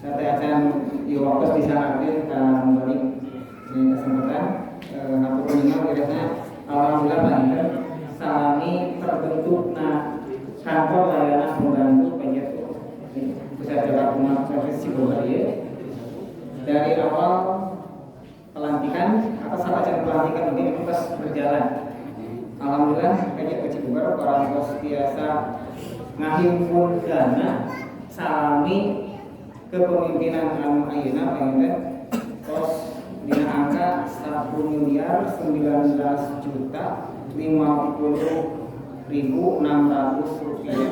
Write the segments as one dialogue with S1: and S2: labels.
S1: Saya akan diwakil bisa hadir kembali di kesempatan hatur meningal kiranya alhamdulillah banget salami terbentuk kantor layanan pembantu penjat pusat Jakarta Umat Service Cibubur ya. Dari awal pelantikan atau sahabat pelantikan ini terus berjalan. Alhamdulillah penjat Cibubur orang bos biasa ngahimpun dana salami kepemimpinan anu ayeuna panginten terus dina angka 1.950.050.600 rupiah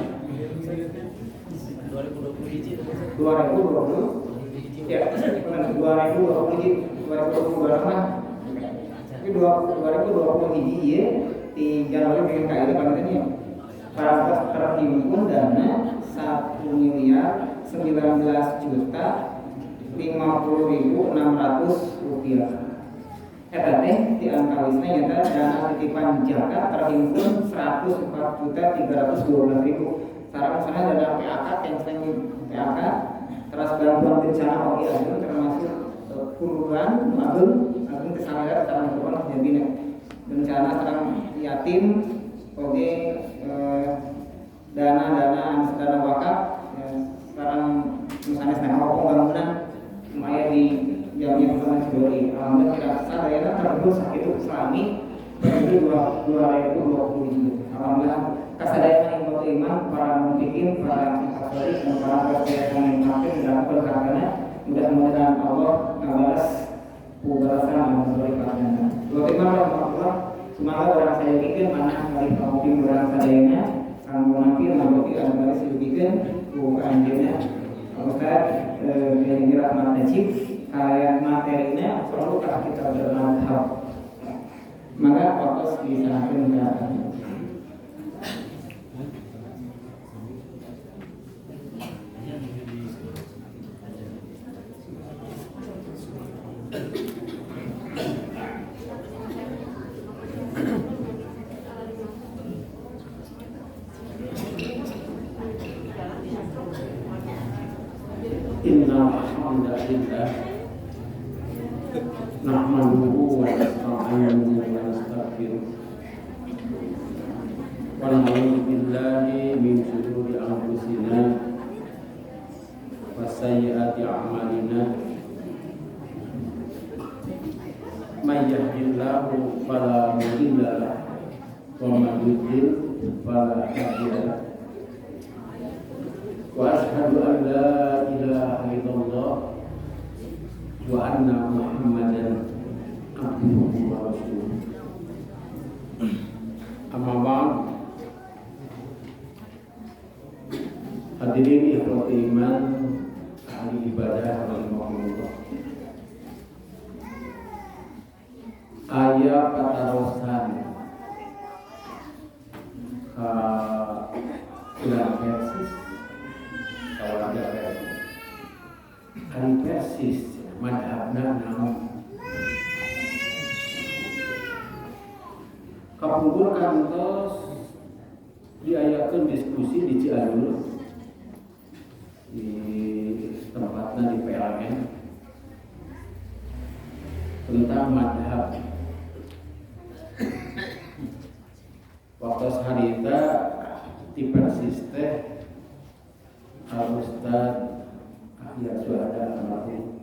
S1: 2020 ya 2020 berapa tapi 2020 hiji ya di Januari pengen kaya panginten ya para terhimpun dana 1.019.50.600 rupiah. Eta teh di angka wisna nyata dana titipan zakat terhimpun 104.312.000. Sekarang misalnya dana PAK yang sering PAK terus bantuan bencana oke ada termasuk puluhan agung kesalahan sekarang berubah jadi bencana sekarang yatim oke dana wakaf ya, sekarang misalnya saya mau pembangunan lumayan di jamnya bukan Cibori. Alhamdulillah kita sadayana terus itu selami dari 2020. Alhamdulillah kasadayana yang beriman para mufikin, para katolik dan para kesehatan yang makin dalam berkatanya mudah-mudahan Allah membalas pembalasan yang berikatnya. Dua semoga orang saya bikin mana kali mungkin orang sadayana mungkin nanti ada baris dibikin bukan anjirnya Ustaz yang dirahmat najib kalian materinya selalu kita bermanfaat maka fokus bisa menjaga
S2: Alhamdulillah nahmaduhu wa nasta'inuhu wa nastaghfiruh wa na'udzu billahi min shururi anfusina wa sayyiati a'malina may yahdihillahu fala mudilla lahu wa man yudlil fala hadiya lahu wa asyhadu an la ilaha illallah wa anna Muhammadan abduhu wa rasuluh. Amma ba'd. Hadirin ikhwati iman, ahli ibadah rahimahullah. Aya patarosan ka ulah persis kawan ada kali persis madhabna naon kapungkur kantos diayakeun diskusi di Cianjur di tempatnya di PLN tentang madhab waktu harita di persis teh Al-Ustaz Ahyar Suhada almarhum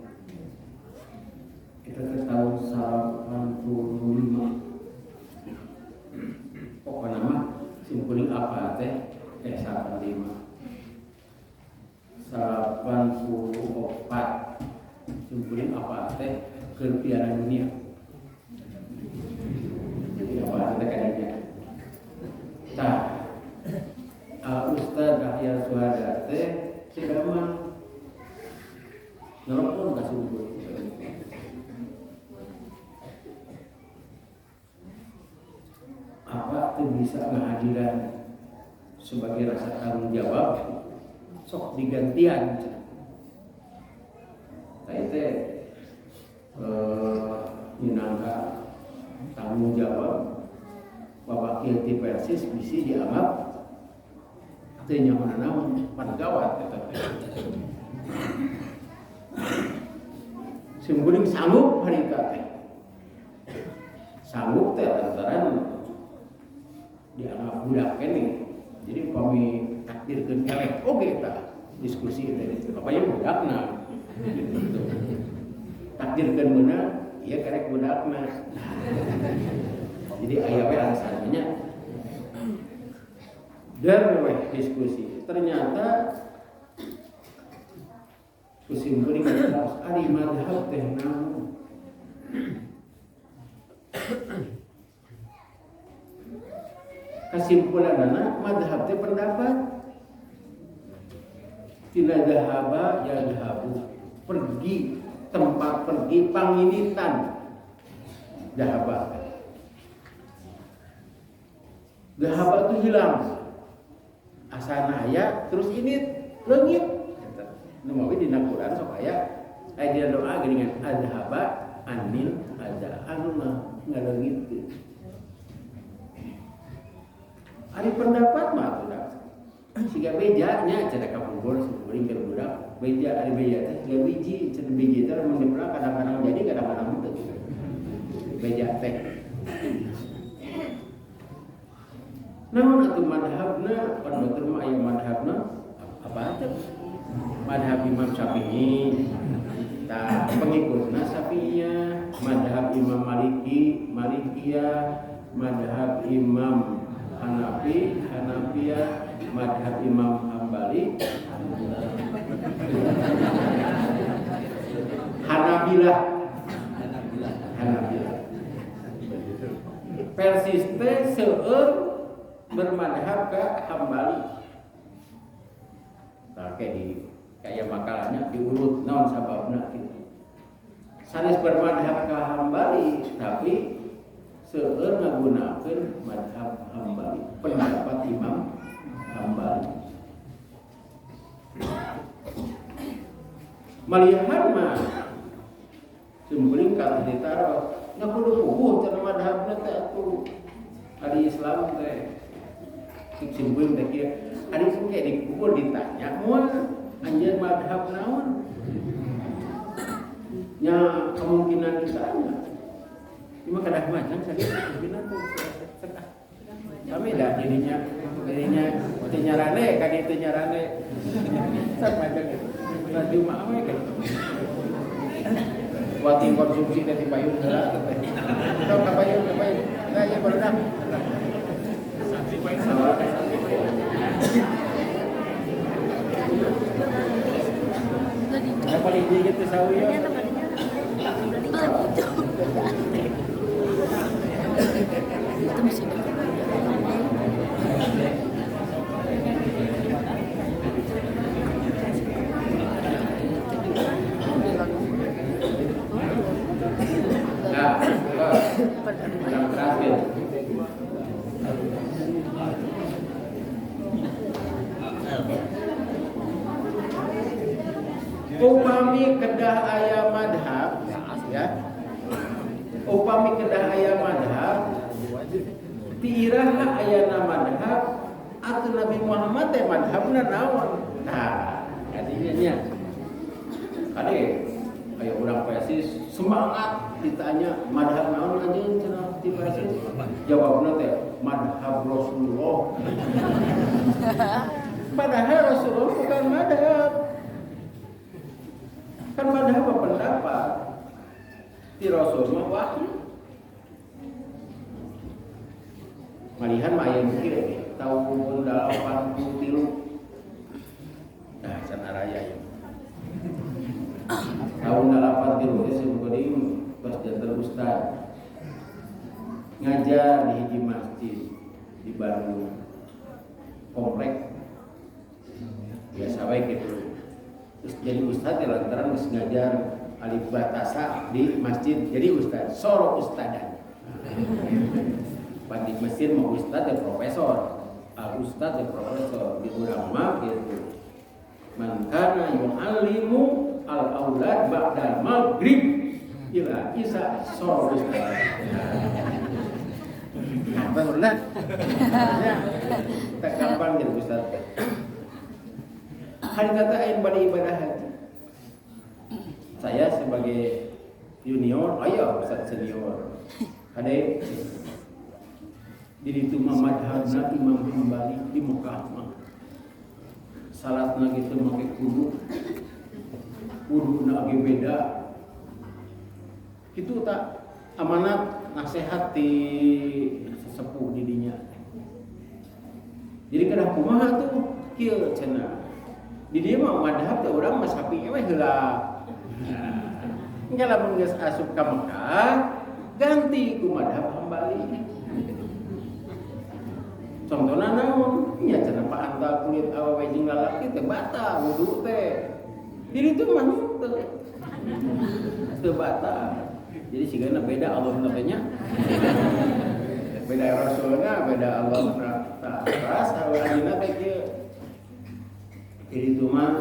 S2: kita ke tahun 85 pokoknya mah simpuling apa teh 84 simpuling apa teh ke Piala Dunia jadi apa teh kayaknya tah Ustaz Ahyar Suhada teh sidaman nelpon ka subuh apa tuh bisa kehadiran sebagai rasa tanggung jawab sok digantian itu minangka tanggung jawab Bapak Kilti Persis bisa dianggap itu nyaman namun pada gawat Simkuring sanggup harita teh. Sanggup teh lantaran dianggap budak kene. Jadi kami takdirkeun elek oge tah diskusi teh apa yang budakna. Gitu. Takdirkeun beunang ieu karek budakna. Jadi aya we alasannya. Dan we diskusi. Ternyata kusimkuring ari madhab teh naon. Kesimpulanana madhab teh pendapat. Tidak dahaba ya dahabu. Pergi tempat pergi panginitan dahaba. Dahaba itu hilang. Asana aya terus ini leungit. Nu mawi dina Quran sok aya dina doa geuningan adhaba anil ada anu ngaleungit. Ari pendapat mah atuh siga beja nya cenah kapungkur kuring keur budak beja ari beja teh siga biji cenah biji teh mun dipela kadang-kadang jadi kadang-kadang teu beja teh namun atuh madhabna pan batur mah aya madhabna apa atuh madhab Imam Syafi'i tah pengikutna Syafi'iyah madhab Imam Maliki Malikiyah madhab Imam Hanafi Hanafiyah madhab Imam Hambali Hanabilah persiste seueur bermadhab ke Hambali. Nah, kayak makalahnya diurut naon sababna gitu. Sanes bermadhab ke Hambali tapi seueur ngagunakeun madhab Hambali, pendapat Imam Hambali. Malihan mah simkuring kalau ditaruh nya kudu puguh cenah madhabna teh atuh. Ari Islam teh simkuring teh kieu. Ari suke dikubur ditanya moal anjeun madhab naon? Nya kemungkinan ditanya. Cuma kadang macam sakit kemungkinan tuh setengah. Kami dah jadinya teu nyarane kan itu nyarane. Sak macam itu. Nanti mah we kan. Wati konsumsi teh dipayun heula teh. Sok kapayun. Nah, ya berenang. Yang paling dikit itu sawi ya. Yang terakhir. Upami kedah aya madhab ya. Upami kedah aya madhab tiiraha ayana madhab atuh Nabi Muhammad teh madhabna naon. Nah, artinya nya kade aya urang persis semangat ditanya madhab naon anjeun cenah ti persis. Jawabna teh madhab Rasulullah. Padahal Rasulullah bukan madhab. Kan madhab pendapat ti Rasul mah wahyu. Malihan mah aya mikir tahun 83. Nah, sanaraya ya. Tahun 83 simkuring pas janten ustad ngajar di hiji masjid di Bandung komplek biasa wae gitu. Terus jadi ustad ya lantaran geus ngajar alif batasa di masjid jadi ustad soro ustadan. Di masjid mau ustad ya profesor, ustad ya profesor di urang mah gitu. Man kana yu'allimu al-aulad ba'dal maghrib ila isa soro ustad. Bang Urlan. Ya. Tak gampang jadi ustad. Hari kata aing bari ibadah haji. Saya sebagai junior, aya ustad senior. Kade di ditu mah madhabna Imam Hambali di Mekah mah. Salatna gitu make wuduna ge beda. Itu tak amanat nasihat di sesepuh didinya. Jadi kada kumaha tuh kieu cenah. Di dieu mah madhab teh urang mah Syafi'i we heula. Engke lamun geus asup ka Mekah ganti ku madhab Hambali. Contohna naon? Nya cenah paanta kulit awewe jeung lalaki teh bata wudu teh. Di ditu mah teu bata. Jadi sigana beda Allah teh beda Rasulna, beda Allah ras awalina teh kieu. Jadi itu mah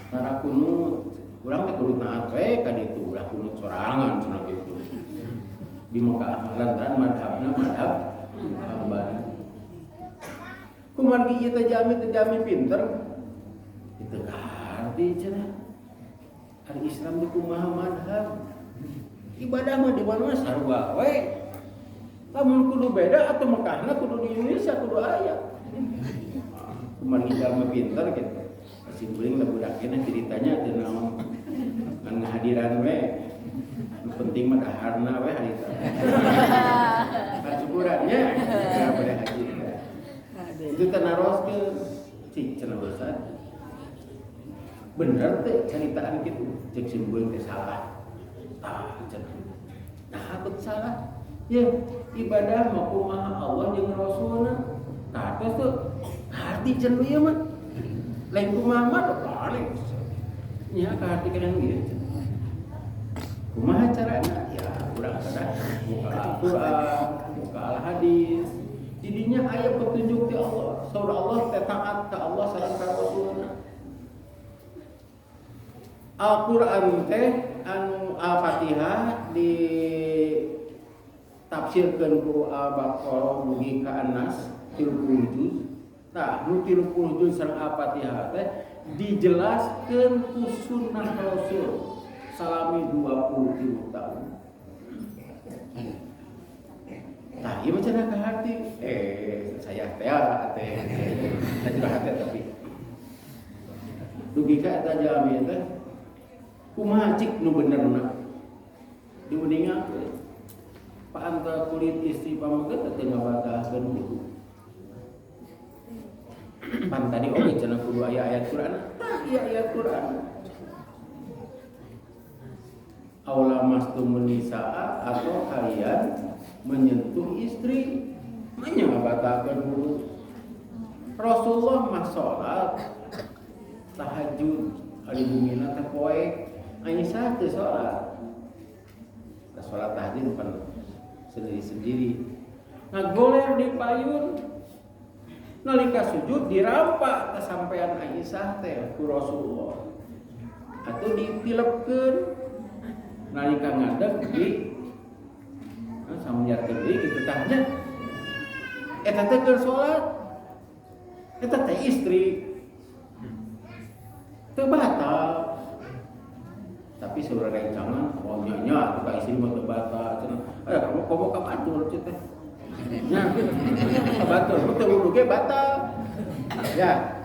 S2: cara kunut urang teh kudu taat we ka ditu, ulah kunut sorangan cenah kitu. Di Mekah lantaran madhabna madhab Hambali. Kumaha ieu teh jami pinter. Itu arti cenah. Al Islam di kumaha madhab. Ibadah mah di mana sarua we. Lamun kudu beda atau Mekahna kudu di Indonesia kudu aya. Kumaha jalma pinter gitu. Simpeuling da budak kena ceritanya teu naon. Ngan ngahadiran we. Nu penting mah daharna we harita. Syukurannya ya pada haji. Itu tanaroskeun cik cenah dosa. Bener teh caritaan kitu cek simpeuling teh salah. Tah cenah. Nah, aku salah. Ya, ibadah mah kumaha Allah jeung Rasulna. Katos tuh hati cenah ieu mah. Lain kumaha mah balik. Nya ka hati kalian gitu. Kumaha carana? Ya, urang kada buka Al-Qur'an, buka Al-Hadis. Didinya aya petunjuk ti Allah. Saur Allah teh taat ka Allah sareng ka Rasulna. Al-Qur'an teh anu Al-Fatihah di tafsirkeun ku Al-Baqarah mugi ka An-Nas 30 juz. Tah, nu 30 juz sareng Al-Fatihah teh dijelaskeun ku sunnah Rasul salami 20 tahun. Nah, ieu macam ka hati. Saya teh juga hati tapi dugi ka eta jalmi teh kumaha cik nu benerna. Diuningakeun. Paanta kulit istri pamageut teh ngabatalkeun wudu. Pan tadi oge cenah kudu aya ayat Quran. Tah, ieu ayat Quran. Aula mastumun nisaa atau kalian menyentuh istri menyabatalkeun wudu. Rasulullah mah salat tahajud ari bumina teh poe Aisyah teh salat. Salat tahajud pan sendiri-sendiri. Ngagoler di payun nalika sujud dirampak kesampaian Aisyah teh ku Rasulullah. Atuh ditilepkeun nalika ngadeg di sambiarkeun deui kitu tahnya. Eta teh keur salat. Eta teh istri. Teu batal. Tapi saudara yang jangan, oh nya ka istri mah teu batal cenah. Kamu komo ka batur teh. Nya. Ka batur, teu wudu ge batal. Ya.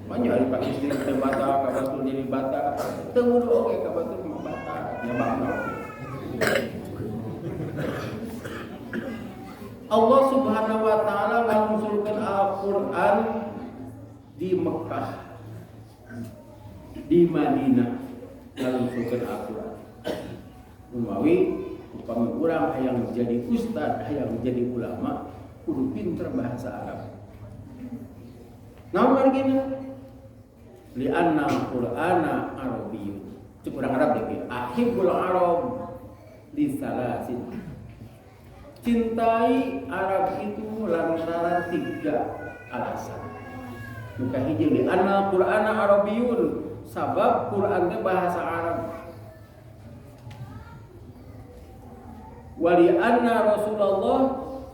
S2: Manya ari pak istri teu batal, ka batur jadi batal. Teu wudu oge ka batur mah batal. Nya batal. Allah Subhanahu wa taala nganunsulkeun Al-Qur'an di Mekah, di Madinah nganunsulkeun Al-Qur'an. Umawi upami urang hayang jadi ustad, hayang jadi ulama, kudu pinter bahasa Arab. Naon margina? Li anna Qur'ana Arabiyyun. Cuk urang Arab deui. Ahibbul Arab li salasin. Cintai Arab itu lantaran 3 alasan. Nuka hiji li anna Qur'ana Arabiyyun, sabab Qur'an teh bahasa Arab. Wa li anna Rasulullah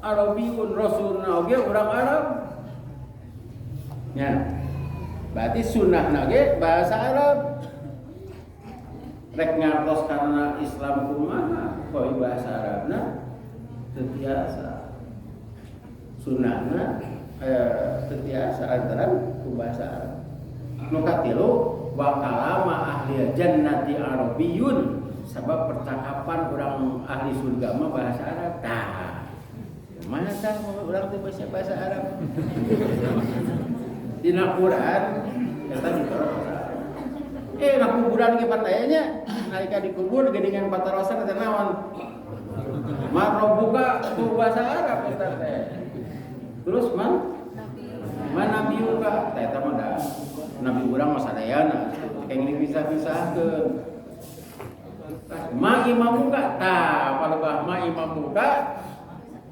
S2: Arabiyyun, Rasulna oge urang Arab. Ya. Berarti sunnahna ge bahasa Arab. rek ngartos karena Islam kumaha koi bahasa Arabna teu tiasa sunnahna teu tiasa antaran ku bahasa Arab nu katilu wa kalama ahli jannati arabiyyun sabab percakapan orang ahli surga mah bahasa Arab tah mana tah urang teh bahasa Arab dina Quran eta ditolak na kuburan ge patayanya nalika dikubur geuningan patarosan eta naon marobuka ku bahasa Arab eta teh terus nabi uka teh eta mah da nabi urang mah sadayana keng dipisah-pisahkeun ma imam muka tah palebah ma imam muka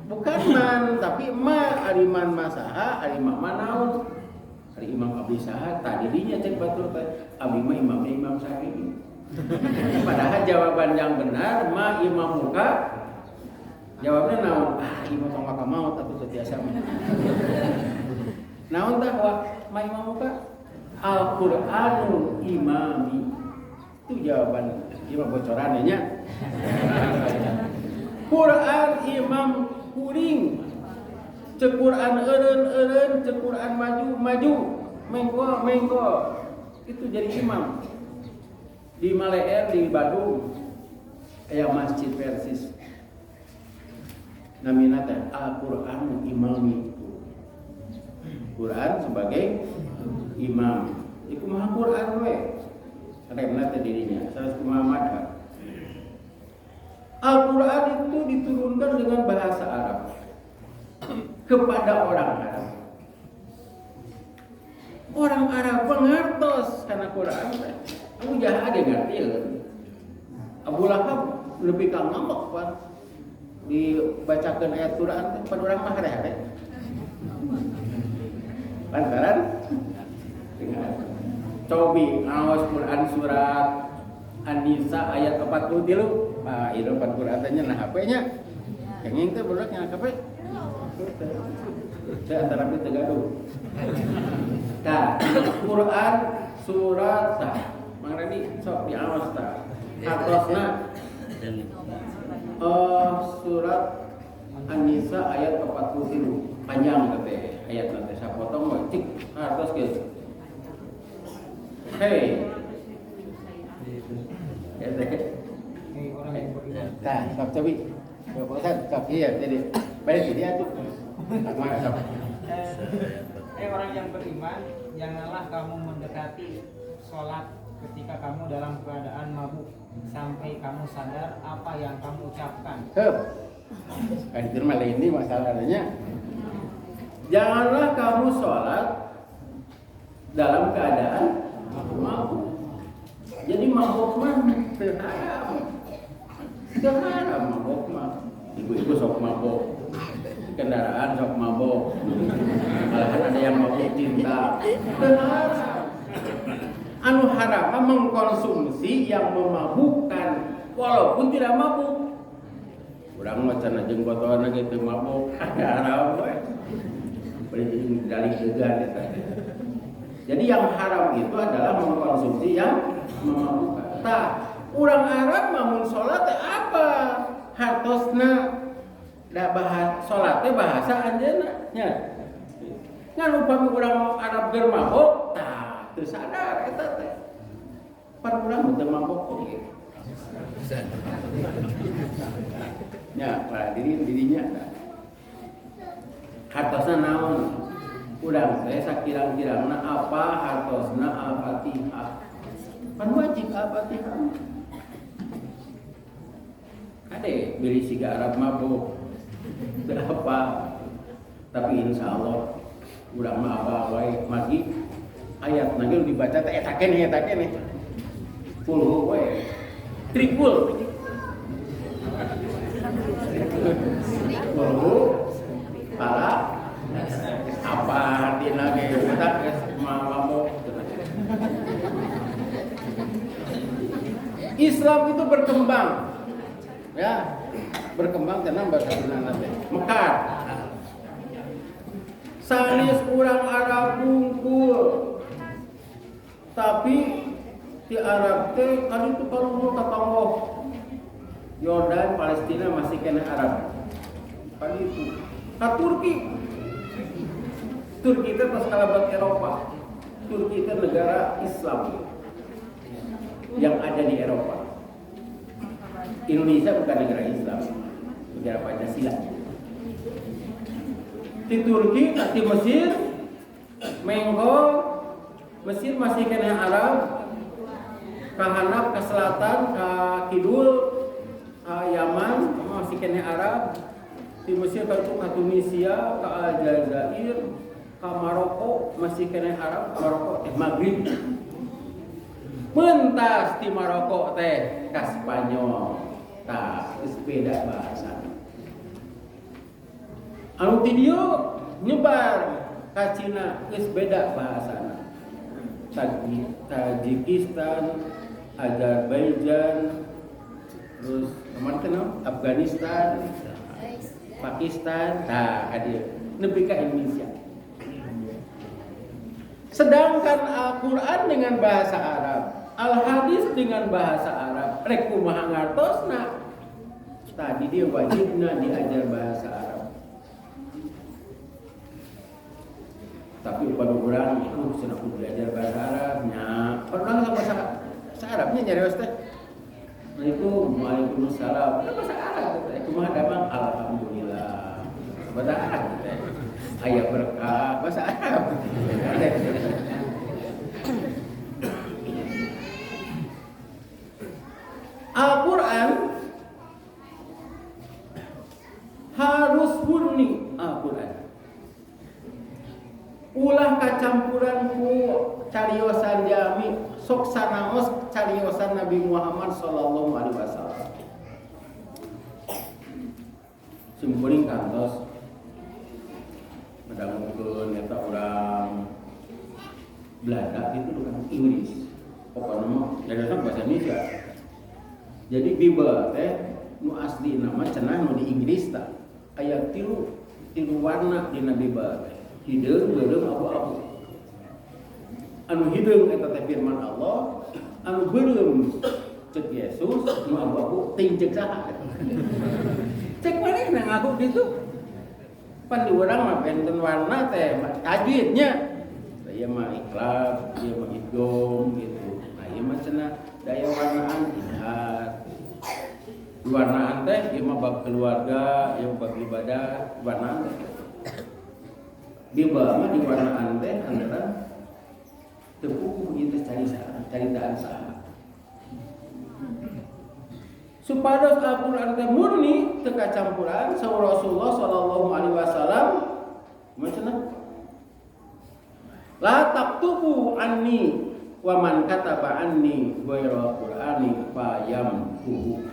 S2: bukan man tapi ma ariman masaha ariman manaun ari imam abdi saha tah dirinya cek batur teh abdi mah imam Syafi'i padahal jawaban yang benar ma imam muka jawabnya naon imam tong maka maut atuh setiasa mah naon tah ma imam muka Al-Qur'anul imami itu jawaban imam bocorannya nya Quran imam kuring cek Quran eureun cek Quran maju mengko itu jadi imam di Maleer di Bandung aya masjid Persis namina teh Al-Qur'anul imami Quran sebagai imam iku mah Quran we karena dirinya salah Muhammad. Al-Quran itu diturunkan dengan bahasa Arab kepada orang Arab. Orang Arab pengertos karena Quran. Abu Jahal ada ngerti ya? Abu Lahab lebih kang ngambek kan dibacakan ayat Quran pada orang mah hare-hare. Lantaran dengar cobi awas Quran surat An-Nisa ayat 43. Ah, itu 40 tanya nah HP-nya. Kenging teh budak nya HP. Saya antara itu gaduh. Tah, Quran surat tah. Mang Reni sok diawas tah. Atosna surat An-Nisa ayat 43. Panjang teh ayat nanti sapotong mah cik atos geus. Hei. Nah, sok cobi. Bosan, sok iya jadi. Balik dia tuh. Mana sok.
S3: Orang yang beriman, janganlah kamu mendekati sholat ketika kamu dalam keadaan mabuk sampai kamu sadar apa yang kamu ucapkan.
S2: Kan itu malah ini masalahnya. Janganlah kamu sholat dalam keadaan mabuk. Jadi mabuk mah terharam. Terharam mabuk mah. Ibu-ibu sok mabuk. Kendaraan sok mabuk. Malahan ada yang mabuk cinta. Terharam. Anu haram mengkonsumsi yang memabukkan walaupun tidak mabuk. Urang mah cenah jeung botolan ge teu mabuk. Haram we. Beli dari degan eta. Jadi yang haram itu adalah mengkonsumsi yang memabukkan. Tah, urang Arab mamun salat teh apa? Hartosna da bahasa salat teh bahasa anjeunna nya. Ngan upami urang Arab keur mabuk, tah teu sadar eta teh. Pan urang teu mabuk oge. Ya, pada dirinya tah. Hartosna naon? Urang teh sakirang-kirangna apa hartosna Al-Fatihah. Pan wajib Al-Fatihah. Ade beli siga Arab mabuk. Berapa? Tapi insya Allah urang mah apa wae magi ayat nage dibaca teh eta keneh. Full we. Tripul. Pala apa dina ge budak geus mabuk. Islam itu berkembang. Ya, berkembang tenang bahasa Sunda teh. Mekar. Sanes urang Arab bungkul. Tapi Ti Arab teh kali itu kalau mau tatanggo Yordan, Palestina masih kena Arab. Kali itu. Turki. Turki itu pas kalabat Eropa. Turki itu negara Islam yang ada di Eropa. Indonesia bukan negara Islam, negara Pancasila. Di Turki, di Mesir, Mengko, Mesir masih kena Arab, ke Hanaf, ke selatan, ke kidul, Yaman masih kena Arab. Di Mesir ke Tunisia, ke Aljazair, ke Maroko masih kena Arab. Maroko Maghrib. Pentas di Maroko teh ke Spanyol, tak beda bahasa. Anu ti dieu nyebar ka Cina geus beda bahasana. Tajikistan, Azerbaijan, terus kemana Afghanistan, Pakistan, nah hadir nepi ka Indonesia. Sedangkan Al-Qur'an dengan bahasa Arab, Al-Hadis dengan bahasa Arab, rek kumaha ngartosna. Tadi dia wajibna diajar bahasa Arab. Tapi pada orang itu senang belajar bahasa Arabnya. Orang nggak bahasa Arabnya nyari teh. Waalaikumsalam. Bahasa Arab. Kumaha damang alhamdulillah. Bahasa Arab. Ayat berkah bahasa Arab. Al-Quran harus murni Al-Quran. Ulah kacampuran ku cariosan jami sok sanaos cariosan Nabi Muhammad sallallahu alaihi wasallam. Simpuling kantos medangkeun eta urang Belanda itu bukan Inggris. Pokoknya mah jadinya bahasa Indonesia. Jadi Bible teh nu asli nama cenah nu di Inggris ta. Aya tilu warna dina Bible teh. Hideung beureum abu-abu. Anu hideung eta teh firman Allah, anu beureum cek Yesus, nu abu-abu ting cek saha. Cek manehna ngaku gitu. Pan di urang mah benten warna teh tajwidnya. Saya mah ikhlas, dia mah idgham gitu. Nah, ieu mah cenah daya warnaan lihat. Warnaan teh ieu mah bab keluarga, ieu bab ibadah, warnaan teh. Bible mah di warnaan teh antara teu puguh ieu teh caritaan saha. Supados Al-Qur'an teh murni teu kacampuran saur Rasulullah sallallahu alaihi wasallam macana la taktubu anni wa man kataba anni ghairal qur'ani fayamkuhu.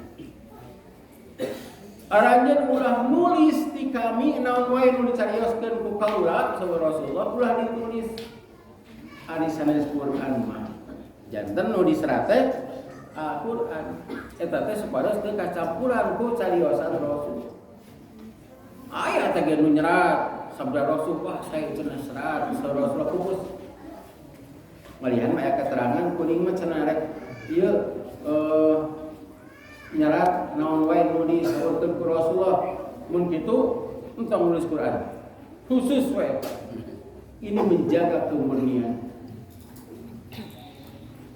S2: Aranjeun ulah nulis di kami naon wae nu dicarioskeun ku kaula saur Rasulullah ulah ditulis ari sanes Qur'an mah. Janten nu diserat teh Al-Qur'an. Eta teh supados teu kacampuran ku cariosan Rasul. Aya teh nu nyerat sabda Rasul, wah saya cenah serat saur Rasulullah pupus. Malihan mah aya keterangan kuning mah cenah rek ieu nyerat naon wae nu disaurkeun ku Rasulullah. Mun kitu entong nulis Quran. Khusus wae. Ini menjaga kemurnian.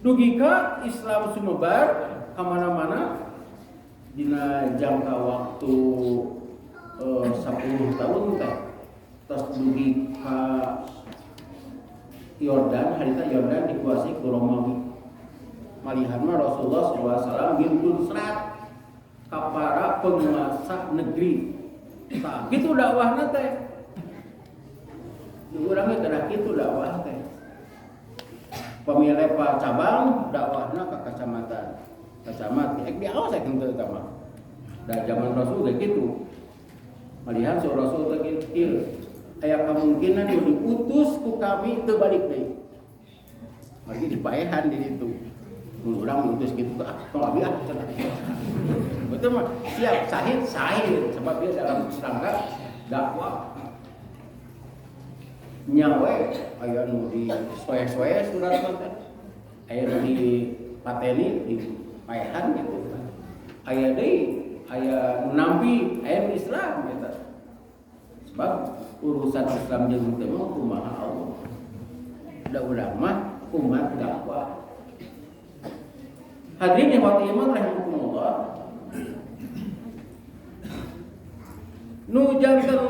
S2: Dugika Islam sumebar ka mana-mana dina jangka waktu 10 tahun teh. Terus dugi ka Yordan, harita Yordan dikuasai ku Romawi. Malihan mah Rasulullah SAW ngimpun serat ka para penguasa negeri. Tah kitu dakwahna teh. Urang ge kada kitu dakwah teh. Pamilih Pak cabang dakwahna ka kacamatan. Kacamat ek diaos ek henteu eta mah. Da zaman Rasul ge kitu. Malihan saur Rasul teh kieu. Aya kemungkinan nu diutus ku kami teu balik deui. Mari dipaehan di ditu. Mun urang diutus kitu tong abi cenah. Betul mah siap sahid sebab dia dalam serangga dakwah. Nyawe aya nu di soe-soe surat teh. Aya nu di pateni di paehan gitu. Aya deui aya nampi aya Islam gitu. Sebab urusan Islam jeung teh mah kumaha Allah. Da urang mah umat dakwah. Hadirin yang wati iman rahimakumullah. Nu janten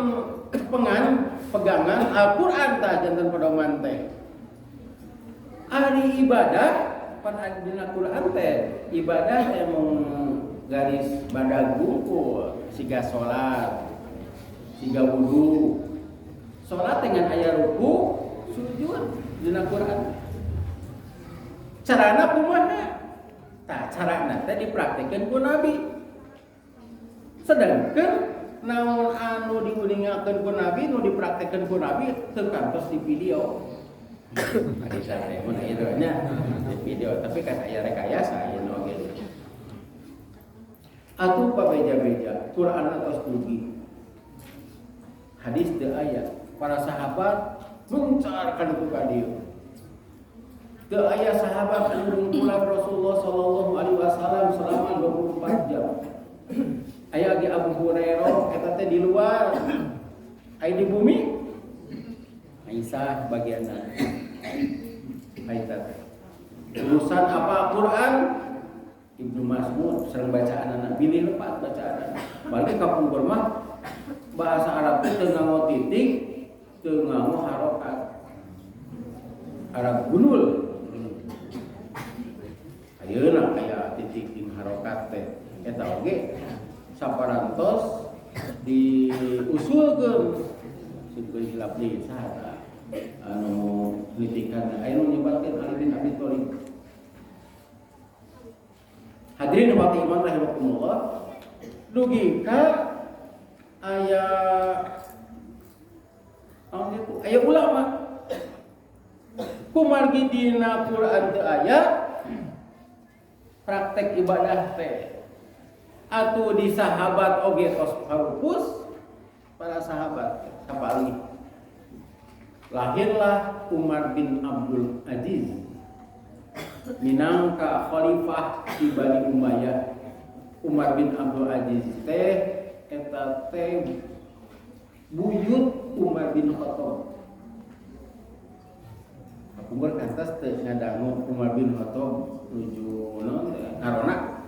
S2: pegangan Al-Qur'an tah janten pedoman teh. Ari ibadah pan dina Qur'an teh ibadah teh mung garis badag bungkul siga salat, siga wudu. Salat dengan aya ruku, sujud dina Qur'an. Carana kumaha? Tah carana teh dipraktekeun ku Nabi. Sedangkan namun anu diuningakeun ku Nabi, nu dipraktekeun ku Nabi teu kantos di video. Adi sare mun ieu nya di video, tapi kan aya rekayasa ieu oge. Atuh pabeja-beja Quran atos dugi. Hadis teu aya. Para sahabat mencarkan itu ka dieu. Teu aya sahabat anu ngumpulan Rasulullah sallallahu alaihi wasallam selama 24 jam. Aya ge Abu Hurairah eta teh di luar. Aya di bumi. Aisyah bagianna. Aisyah. Urusan apa Quran? Ibnu Mas'ud sering bacaan anak pilih lepat bacaan. Balik ka pungkur mah bahasa Arab teh teu nganggo titik, teu nganggo harokat. Arab gunul. Ayeuna aya titik jeung harokat teh. Eta oge saparantos diusulkeun supaya hilap deui saha anu nitikan anu nyebatkeun Ali bin Abi Thalib. Hadirin wa iman rahimakumullah, dugi ka aya ulama kumargi dina Quran teu aya praktek ibadah teh. Atuh di sahabat oge tos harupus para sahabat sapali. Lahirlah Umar bin Abdul Aziz minangka khalifah di Bani Umayyah. Umar bin Abdul Aziz teh eta teh buyut Umar bin Khattab. Umar kantos teh ngadangu Umar bin Khattab nuju naon karona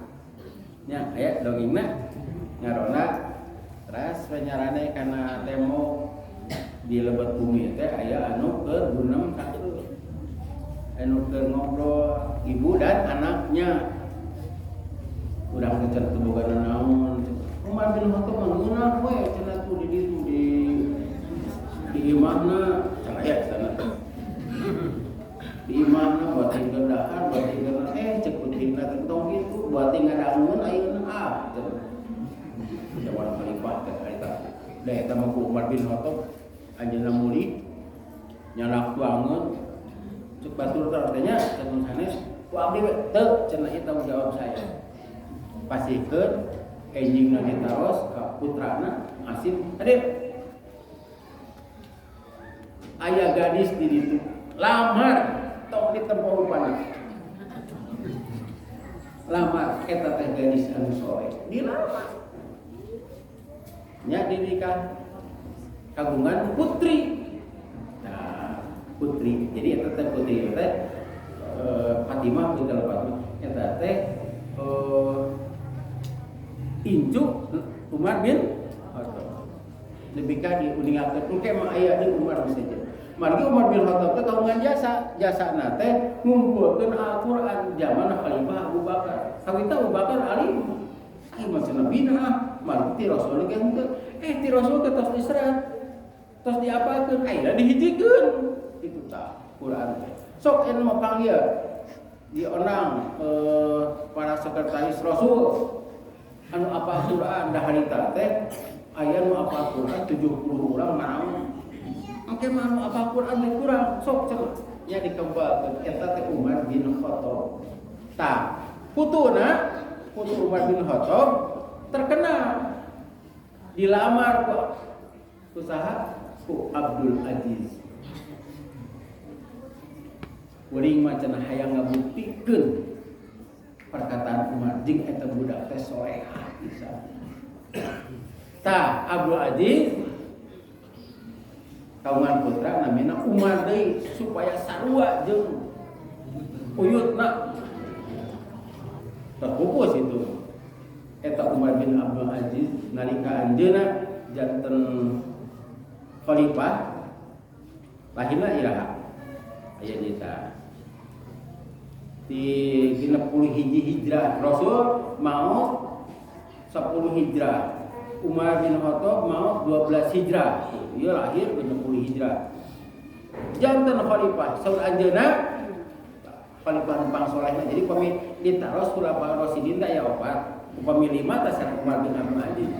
S2: nya aya dongengna ngarona teras penyarane kana demo di lebat bumi teh aya anu keur gunem satu anu keur ngobrol ibu dan anaknya urang teh cenah boga naon Umar bin Khattab mah ngeunah we cenah tuh di ditu di imahna cenah aya cenah di imahna buat tinggal dahar buat tinggal cek putingna tentong gitu buat tinggal dangun ayeuna jawab khalifah teh eta da eta mah Umar bin Khattab anjeunna muli nyalak banget cek batur teh cenah sanes ku abdi we teu cenah ieu tanggung jawab saya pasikeun enjingna ditaros ka putrana Asim ade aya gadis di ditu lamar tong ditempuh rupana lamar eta teh gadis anu soleh dilamar nya dinikah kagungan putri. Nah, putri. Jadi eta teh putri teh Fatimah binti Fatimah eta teh injuk Umar bin Khattab. Lebih ka diuningakeun engke mah aya deui Umar saja. Margi Umar bin Khattab teh kagungan jasana teh ngumpulkeun Al-Qur'an zaman Khalifah Abu Bakar. Kawita Abu Bakar alim. Ai macam bid'ah, margi ti Rasul ge henteu. Ti Rasul teh tos diseret. Tos diapakeun? Ayeuna dihijikeun. Itu tah Qur'an teh. Sok anu mah panggil dionang para sekretaris Rasul anu apal Qur'an da harita teh aya nu apal Qur'an 70 urang naon. Engke mah anu apal Qur'an teh kurang, sok cenah nya dikembangkeun eta teh Umar bin Khattab. Tah, putuna putu Umar bin Khattab terkenal dilamar ku saha ku Abdul Aziz. Uring mah cenah hayang ngabuktikeun jeung eta budak teh solehah pisan. Tah Abdul Aziz kaungan putra namina Umar deui supaya sarua jeung uyutna terpupus itu. Eta Umar bin Abdul Aziz nalika anjeunna janten khalifah lahirna iraha aya nyita di 60 hijrah Rasul mau 10 hijrah, Umar bin Khattab mau 12 hijrah. Dia lahir 60 hijrah. Janten khalifah saur anjeunna khalifah numpang solehna. Jadi upami ditaros khulafaur rasyidin ya opat. Upami 5 tasar Umar bin Abdul Aziz.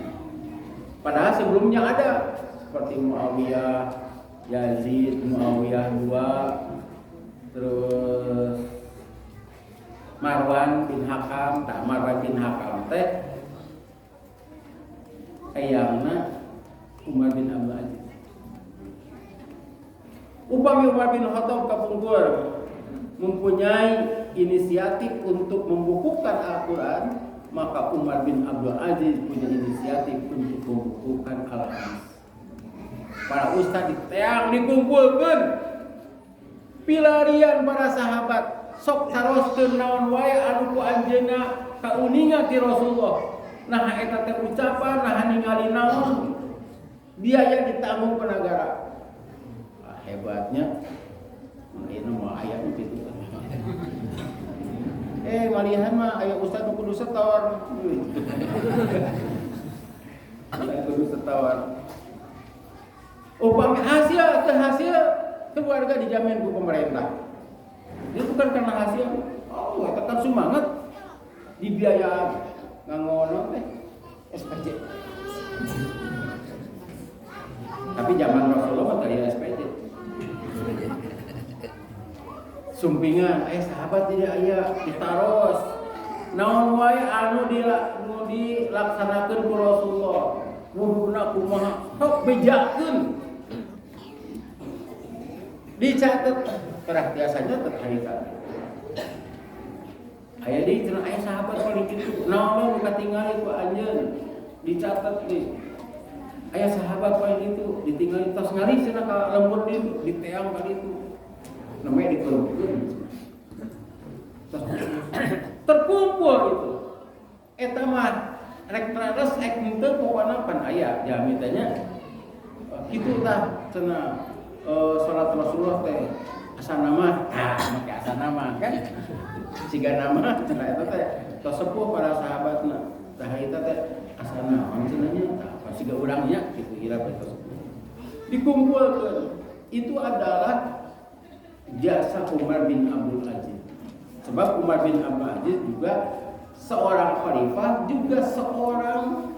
S2: Padahal sebelumnya ada seperti Muawiyah, Yazid, Muawiyah II, terus Marwan bin Hakam, Marwan bin Hakam teh ayangna Umar bin Abdul Aziz. Upami Umar bin Khattab kapungkur mempunyai inisiatif untuk membukukan Al-Quran, maka Umar bin Abdul Aziz punya inisiatif untuk membukukan Al-Hadis. Para ustaz diteang dikumpulkan, pilarian para sahabat sok caroskeun naon wae anu ku anjeunna kauningan ti Rasulullah. Nah eta teh ucapan nah ningali naon biaya ditanggung ke negara. Hebatnya ini mah aya kitu. Malihan mah aya ustaz nu kudu setor. Ustaz kudu setor. Upami hasil keluarga dijamin ku pemerintah. Itu bukan karena hasil. Oh, eta kan semangat dibiayaan nganggono teh SPJ. Tapi zaman Rasulullah mah aya SPJ. Sumpingan, sahabat tidak aya ditaros. Naon wae anu dilaksanakeun ku Rasulullah. Wuduna kumaha sok bejakeun. Dicatet kerah biasanya terharikan. Aya deui cenah aya sahabat paling kitu. Naon nu katingali ku anjeun dicatet deui. Aya sahabat paling kitu ditinggali tos ngali cenah ka lembur ditu diteang ka ditu. Namanya dikumpulkeun. Terkumpul itu. Eta mah rek trados ek henteu pokona pan aya jamitanya. Kitu tah cenah salat Rasulullah teh asana mah make asana mah kan siga nama cenah eta teh tos sepuh para sahabatna tah eta teh asana cenahnya tah siga urang nya kitu ira tos dikumpulkeun. Itu adalah jasa Umar bin Abdul Aziz. Sebab Umar bin Abdul Aziz juga seorang khalifah, juga seorang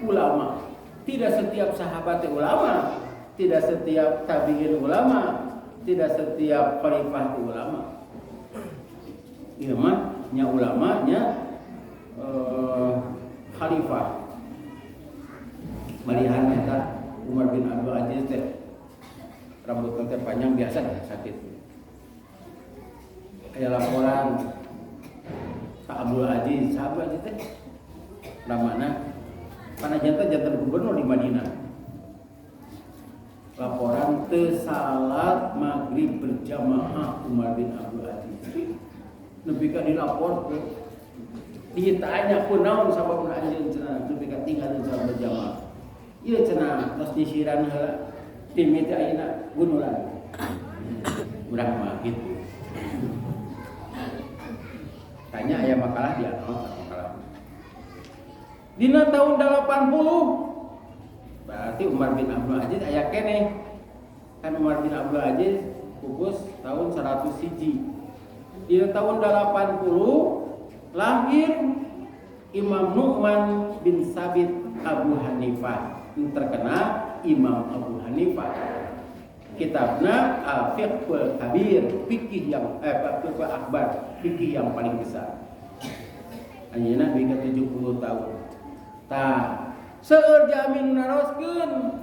S2: ulama. Tidak setiap sahabat ulama, tidak setiap tabi'in ulama, tidak setiap khalifah ulama. Ieu mah nya ulama nya khalifah. Malihan eta Umar bin Abdul Aziz teh rambut teh panjang biasa sakit. Aya laporan Pak Abdul Aziz, sahabat teh namana jantan gubernur di Madinah. Laporan teu salat maghrib berjamaah Umar bin Abdul Aziz. Nepi ka dilaporkeun. Ditanya kunaon sababna anjeun cenah nepi ka tinggal salat berjamaah. Ieu cenah tos disiran heula. Timit ayeuna gunuran. Urang mah gitu. Tanya aya makalah di makalah. Dina tahun 80 berarti Umar bin Abdul Aziz aya keneh. Kan Umar bin Abdul Aziz pupus tahun 100 hiji. Dina tahun 80 lahir Imam Nu'man bin Sabit Abu Hanifah yang terkenal Imam Abu Hanifah. Kitabna Al-Fiqhul Kabir, fikih yang Fiqhul Akbar, fikih yang paling besar. Anjeunna bika 70 tahun. Tah, seueur jamin naroskeun.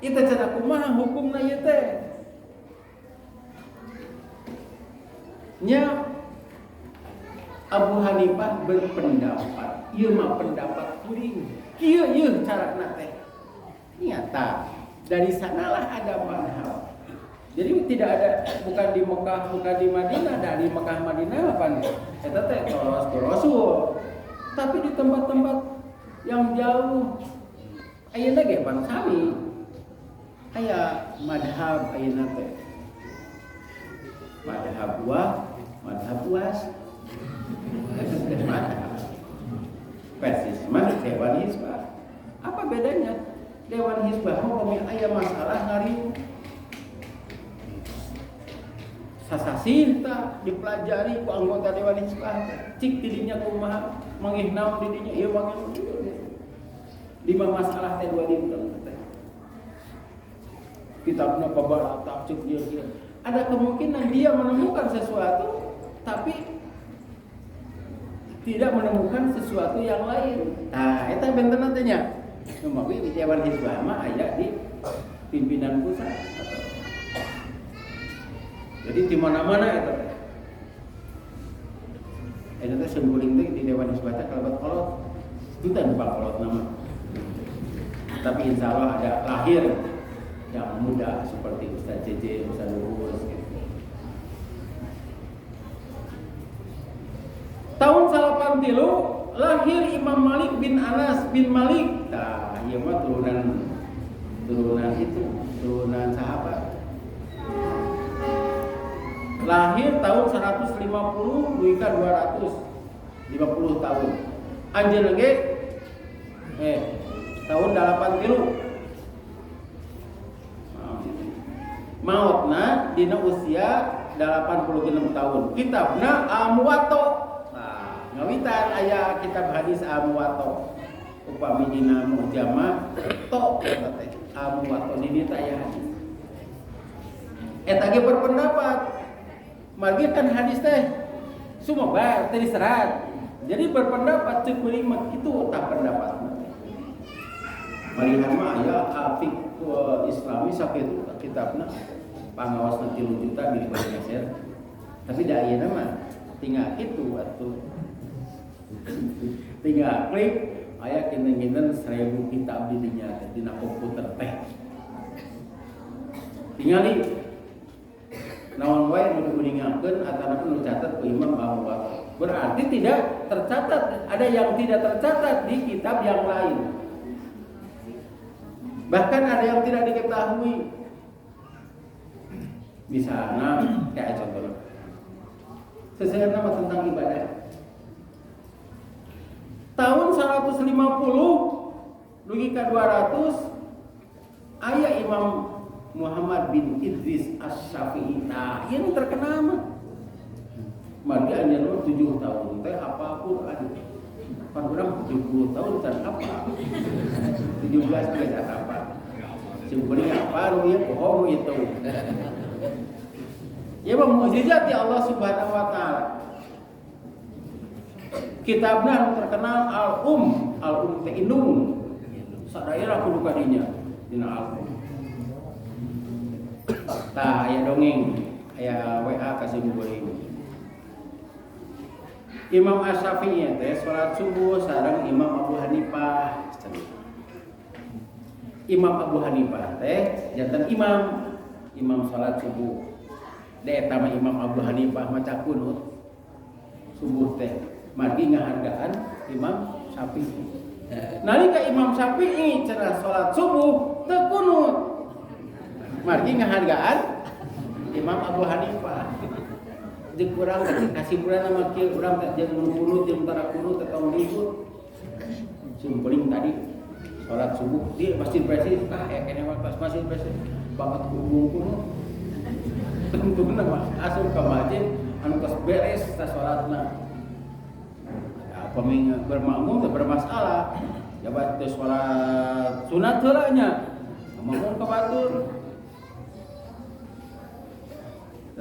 S2: Itu cenah kumaha hukumna ieu teh? Nya Abu Hanifah berpendapat, ieu mah pendapat kuring. Kieu carana teh. Nyata dari sanalah ada mazhab. Jadi tidak ada, bukan di Mekah, bukan di Madinah, ada di Mekah Madinah apa nih? Eta teh toros ku Rasul. Tapi di tempat-tempat yang jauh ayeuna ge pan sami. Aya madhab ayeuna teh. Madhab madhab uas. Persis mah Dewan Hizbah. Apa bedanya? Dewan Hizbah hukumnya aya masalah ngariung. Sasasinta dipelajari ku anggota Dewan Hizbah. Cik didinya kumaha mangihnaon didinya ieu mangih. 5 masalah teh 2 dinten teh. Kitabna pabarata cek dia. Ada kemungkinan dia menemukan sesuatu tapi tidak menemukan sesuatu yang lain. Nah, eta benten teh nya. Numawi di Dewan Hizbah mah aya di pimpinan pusat. Jadi di mana-mana eta teh. Eta teh sembuling teh di Dewan Hizbah teh kalabat kolot. Itu teh numpang kolot nama. Tapi insya Allah ada lahir yang muda seperti Ustaz JJ, Ustaz Lurus gitu. Tahun 83 lahir Imam Malik bin Anas bin Malik. Nah, ieu mah turunan itu, turunan sahabat. Lahir tahun 150 duwi ka 250 tahun. Anjeun ge tahun 80. Mautna dina usia 86 tahun. Kitabna Al-Muwatta. Nah, ngawitan aya kitab hadis Al-Muwatta. Upami dina mu'jamah to eta teh Al-Muwatta dina teh aya hadis. Eta ge berpendapat margi kan hadis teh sumebar teh diserat. Jadi berpendapat ceuk kuring mah kitu tah pendapatna. Marihan mah aya fiqh Islami sakitu kitabna pangawasna 3 juta di Indonesia. Tapi da ayeuna mah tinggal kitu atuh. Tinggal klik aya kinten-kinten 1000 kitab di dinya dina komputer teh. Tingali naon wae nu diningakeun atana nu catat ku Imam Al-Muwatta. Berarti tidak tercatat, ada yang tidak tercatat di kitab yang lain. Bahkan ada yang tidak diketahui. Misalnya, kayak contoh, sesuai nama tentang ibadah. Tahun 150, dugi ka 200, aya Imam Muhammad bin Idris Asy-Syafi'i. Nah, ini terkenal mah. Margi anjeun 7 tahun teh hafal Quran. Pan urang 70 tahun can hafal. 17 teh can hafal. Simpulnya apa nu ieu poho itu. Ya mah mukjizat ya Allah Subhanahu wa taala. Kitabna anu terkenal Al-Um teh indung. Sadaerah kudu kadinya dina Al-Um. Tah aya dongeng, aya WA ka simboling. Imam Asy-Syafi'i teh salat subuh sareng Imam Abu Hanifah. Imam Abu Hanifah teh janten imam salat subuh. Da eta mah Imam Abu Hanifah maca kunut subuh teh. Margi ngahargaan Imam Syafi'i. Nalika Imam Syafi'i cenah salat subuh teu kunut. Margi ngahargaan Imam Abu Hanifah. Jeung urang kasih bulan sama kieu urang teh jeung kunut jeung tara kunut teh taun ribut. Simpuling tadi salat subuh di Masjid Presiden kene pas Masjid Presiden banget kumpul kunut. Tentuna mah asup ka masjid anu geus beres ta salatna. Apa ming bermakmum teh bermasalah. Jabat teh salat sunat heula nya. Makmum ka batur.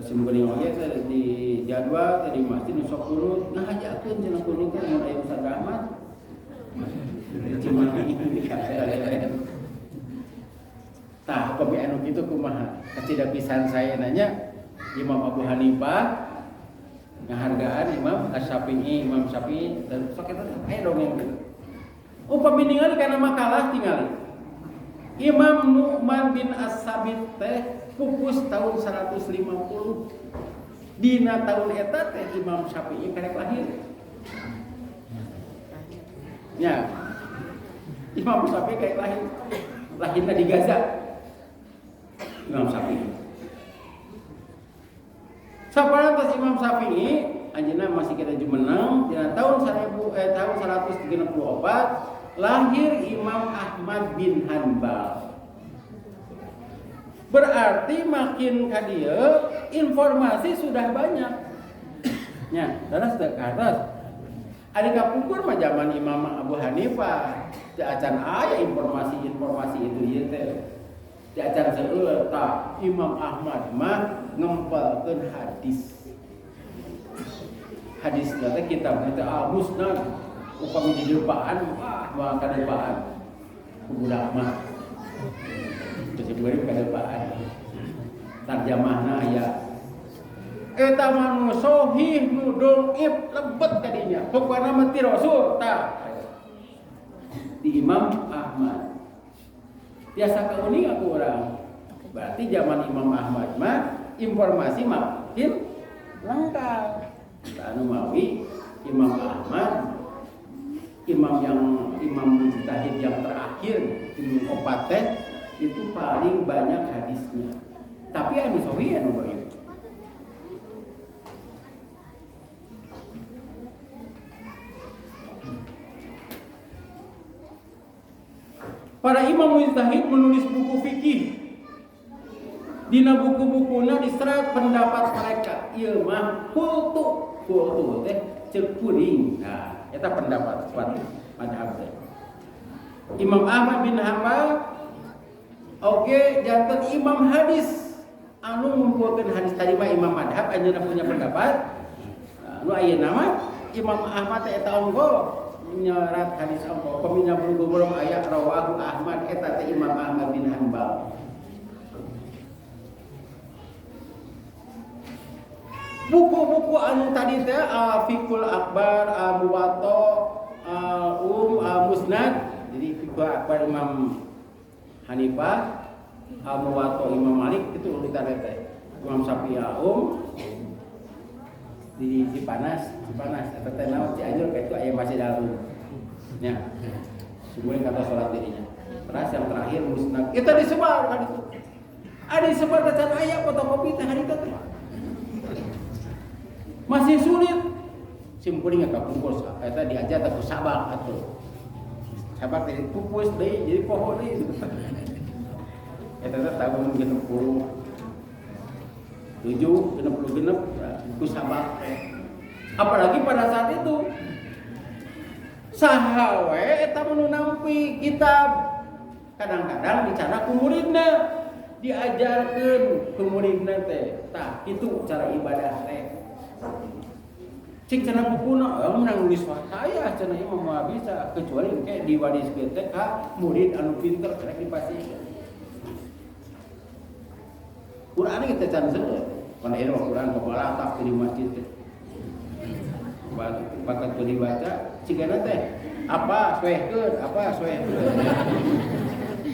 S2: Simboling oge di jadwal tadi masjid sok kunut, nah ajakeun cenah kunut teh mun aya Ustaz Rahmat. Cuma ini tah kopi anu kitu kumaha? Kacida pisan saya nanya Imam Abu Hanifah Ngahargaan Imam Syafi'i dan sok eta aya dongeng gitu. Upami ningali kana makalah tingali. Imam Nu'man bin As-Sabit teh pupus tahun 150. Dina tahun eta teh Imam Syafi'i karek lahir. Ya. Imam Syafi'i karek lahir. Lahirna di Gaza. Imam Syafi'i. Saparantos Imam Syafi'i anjeunna masih kita jumeneng dina tahun 134 lahir Imam Ahmad bin Hanbal. Berarti makin ka dieu informasi sudah banyak. Nya, terus teu karos. Ari kapungkur mah zaman Imam Abu Hanifah, teu acan aya informasi-informasi itu ieu teh. Teu acan seueur tah Imam Ahmad mah ngempelkeun hadis. Hadis teh kitab teh Musnad upami didebaan mah kadebaan budak mah. Terus beureum kadebaan. Tarjamahna aya eta mah nu sahih nu dhaif lebet kadinya. Pokona mah ti Rasul tah. Di Imam Ahmad. Biasa keuning aku urang. Berarti zaman Imam Ahmad mah informasi makin lengkap. Anu mawi Imam Ahmad imam mujtahid yang terakhir di opat teh itu paling banyak hadisnya. Tapi anu sahih anu dhaif. Para imam mujtahid menulis buku fikih. Dina buku-bukuna diserat pendapat mereka. Ieu mah kultu teh ceuk puring. Nah, eta pendapat kuat mazhab teh. Imam Ahmad bin Hanbal oge janten imam hadis anu ngumpulkeun hadis tadi mah imam madhab anjeunna punya pendapat. Anu ayeuna mah Imam Ahmad teh eta unggul nyerat hadis apa pemina belum ayat rawahu Ahmad eta teh Imam Ahmad bin Hanbal. Buku-buku anu tadi teh Fiqhul Akbar, Muwatta, Musnad. Jadi Fiqhul Akbar Imam Hanifah, Muwatta Imam Malik itu urutan teh. Imam Syafi'i di Cipanas eta teh naon Cianjur ka itu aya masjid Al-Rum. Nya. Sumur kata salat dirinya. Terus yang terakhir Musnad. Kita disebar kan itu. Ada disebar dan aya fotokopi teh hari teh. Masih sulit. Simpuling ka pungkus eta diajar teh sabak atuh. Sabak teh pupus deui jadi pohon deui. Eta teh tahun 60 ku sabak. Apalagi pada saat itu saha we eta nu nampi kitab kadang-kadang dicana ku muridna diajarkeun ku muridna teh tah itu cara ibadah teh cing cenah bukuna menang nulis saya cenah ieu mah bisa kecuali engke diwariskeun teh ka murid anu pinter rek dipasieun Quran kita can seueur kana ieu Quran kepala tak di masjid teh bakat dibaca cigana teh apa suehkeun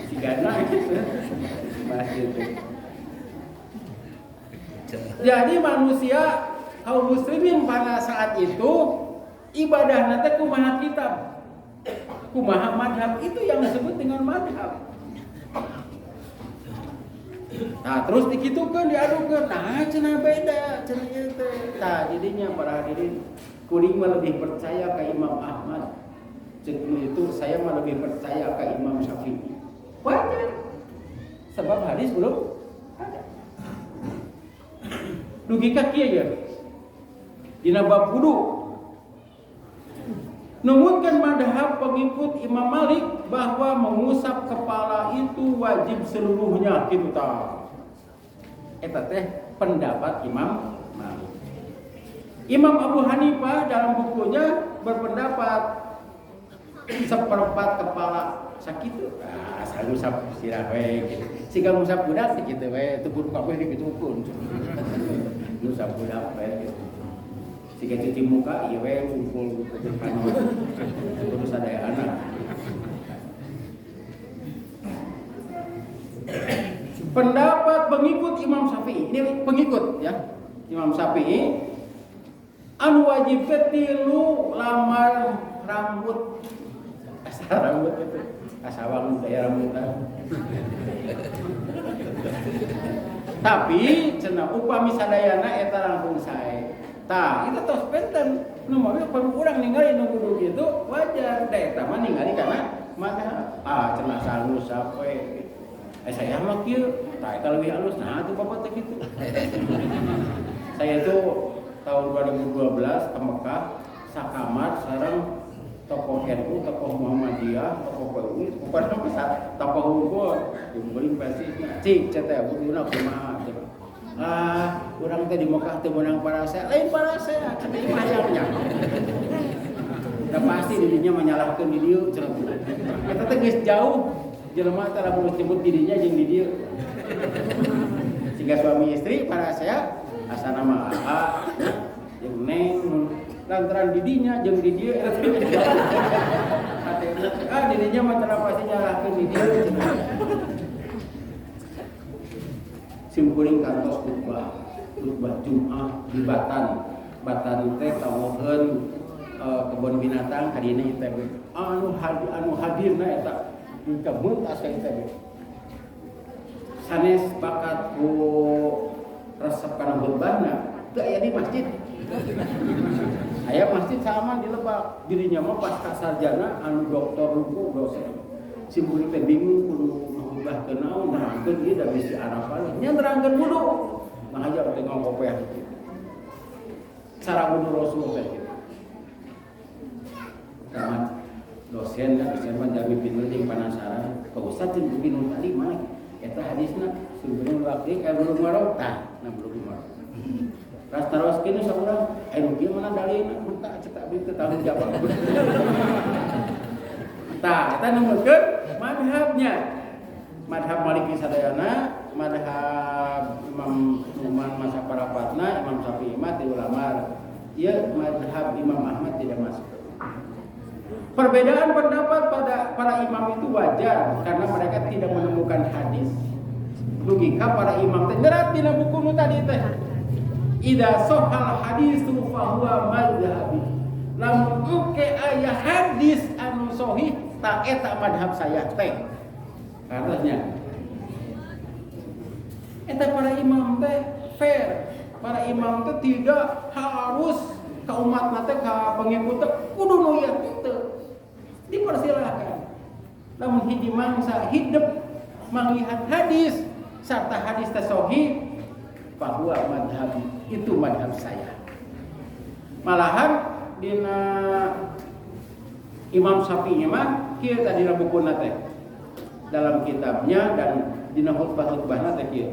S2: cigana gitu masjid teh. Jadi manusia kaum muslimin pada saat itu ibadahna teh kumaha kitab kumaha madhab itu yang disebut dengan madhab. Nah terus dikitukeun diadukeun nah cenah beda cenah ieu teh. Tah jadinya para hadirin kuring mah lebih percaya ke Imam Ahmad. Ceuk itu saya mah lebih percaya ke Imam Syafi'i. Wajar. Sebab hadis belum ada. Dugi ka kieu ya. Dina bab wudu. Numutkeun madhab pengikut Imam Malik bahwa mengusap kepala itu wajib seluruhnya kitu tah. Eta teh pendapat Imam Malik. Imam Abu Hanifah dalam bukunya berpendapat seperempat kepala sakitu. Ah, asal ngusap sirah we gitu. Siga ngusap budak kitu we, teu kudu kabeh dikitukeun. Ngusap budak we gitu. jika cuci muka ieu we kumpul ke depan kudu sadaya anak. Pendapat pengikut Imam Syafi'i, ini pengikut ya Imam Syafi'i, anu wajib tilu lamar rambut, asal rambut itu, asawang daya rambutan. Tapi cenah upami sadayana eta langkung sae. Tah, itu tos benten. Nu mah urang ningali nu kudu kitu wajar. Da eta mah ningali kana mata cenah salus sapoe. Saya mah kieu, tah eta leuwih alus. Nah, atuh Bapak teh kitu. Saya itu tahun 2012 ke Mekah, sakamar sareng tokoh NU, tokoh Muhammadiyah, tokoh PUI, pokoknya besar, tokoh hukum, dibeli persisnya. Cik, cete, budina kumaha coba. Urang teh di Mekah teh menang parasea, lain parasea, ada imahnya. Udah pasti dirinya menyalahkan di dieu cenah. Eta teh geus jauh, jelema teh lamun nyebut dirinya jeung di dieu. Jika suami istri parasea, asana mah jeung neng lantaran didinya jeung di dieu dirinya mah pasti nyalahkeun di dieu simkuring kantos khutbah Jumat di Batan teh kawoheun kebun binatang hadina ITB anu hadirna eta dicabut asa ITB sanes bakat ku resep kana khutbahna teu aya di masjid. Aya masjid sama di Lebak, dirinya mah pasca sarjana anu doktor hukum dosen. Simkuring teh bingung kudu ngubah ke naon, nerangkeun ieu da bisi Arafah. Nya nerangkeun wudu. Mah aja teh ngopea kitu. Cara wudu Rasul teh kitu. Tamat dosen mah jami pinter jeung panasaran. Ka Ustaz jeung bingung tadi mah eta hadisna simkuring waktu belum marau tah, nah belum marau. Ras taros kene saurang, anu kieu mana dalilna buta cetak beuteut tanggung jawab. Tah, eta numeukeun madhabnya. Madhab Maliki sadayana, madhab Imam Nu'man masa parapatna, Imam Syafi'i mah ti ulama. Ieu madhab Imam Ahmad tidak masuk. Perbedaan pendapat pada para imam itu wajar karena mereka tidak menemukan hadis. Logika para imam teh nyerat dina buku nu tadi teh. Ida sohal hadisu fahuwa madhabi. Lamun uke aya hadis anu sahih ta eta madhab saya teh. Katanya. Eta para imam teh fair. Para imam teh tidak harus ka umat teh ka pengikut teh kudu nu ieu teh. Dipersilakan. Lamun hiji mangsa hidup melihat hadis sarta hadis teh sahih bahwa madhab itu madhab saya. Malahan dina Imam Syafi'i mah kieu tadi dina bukuna teh dalam kitabnya dan dina khutbah-khutbahna teh kieu.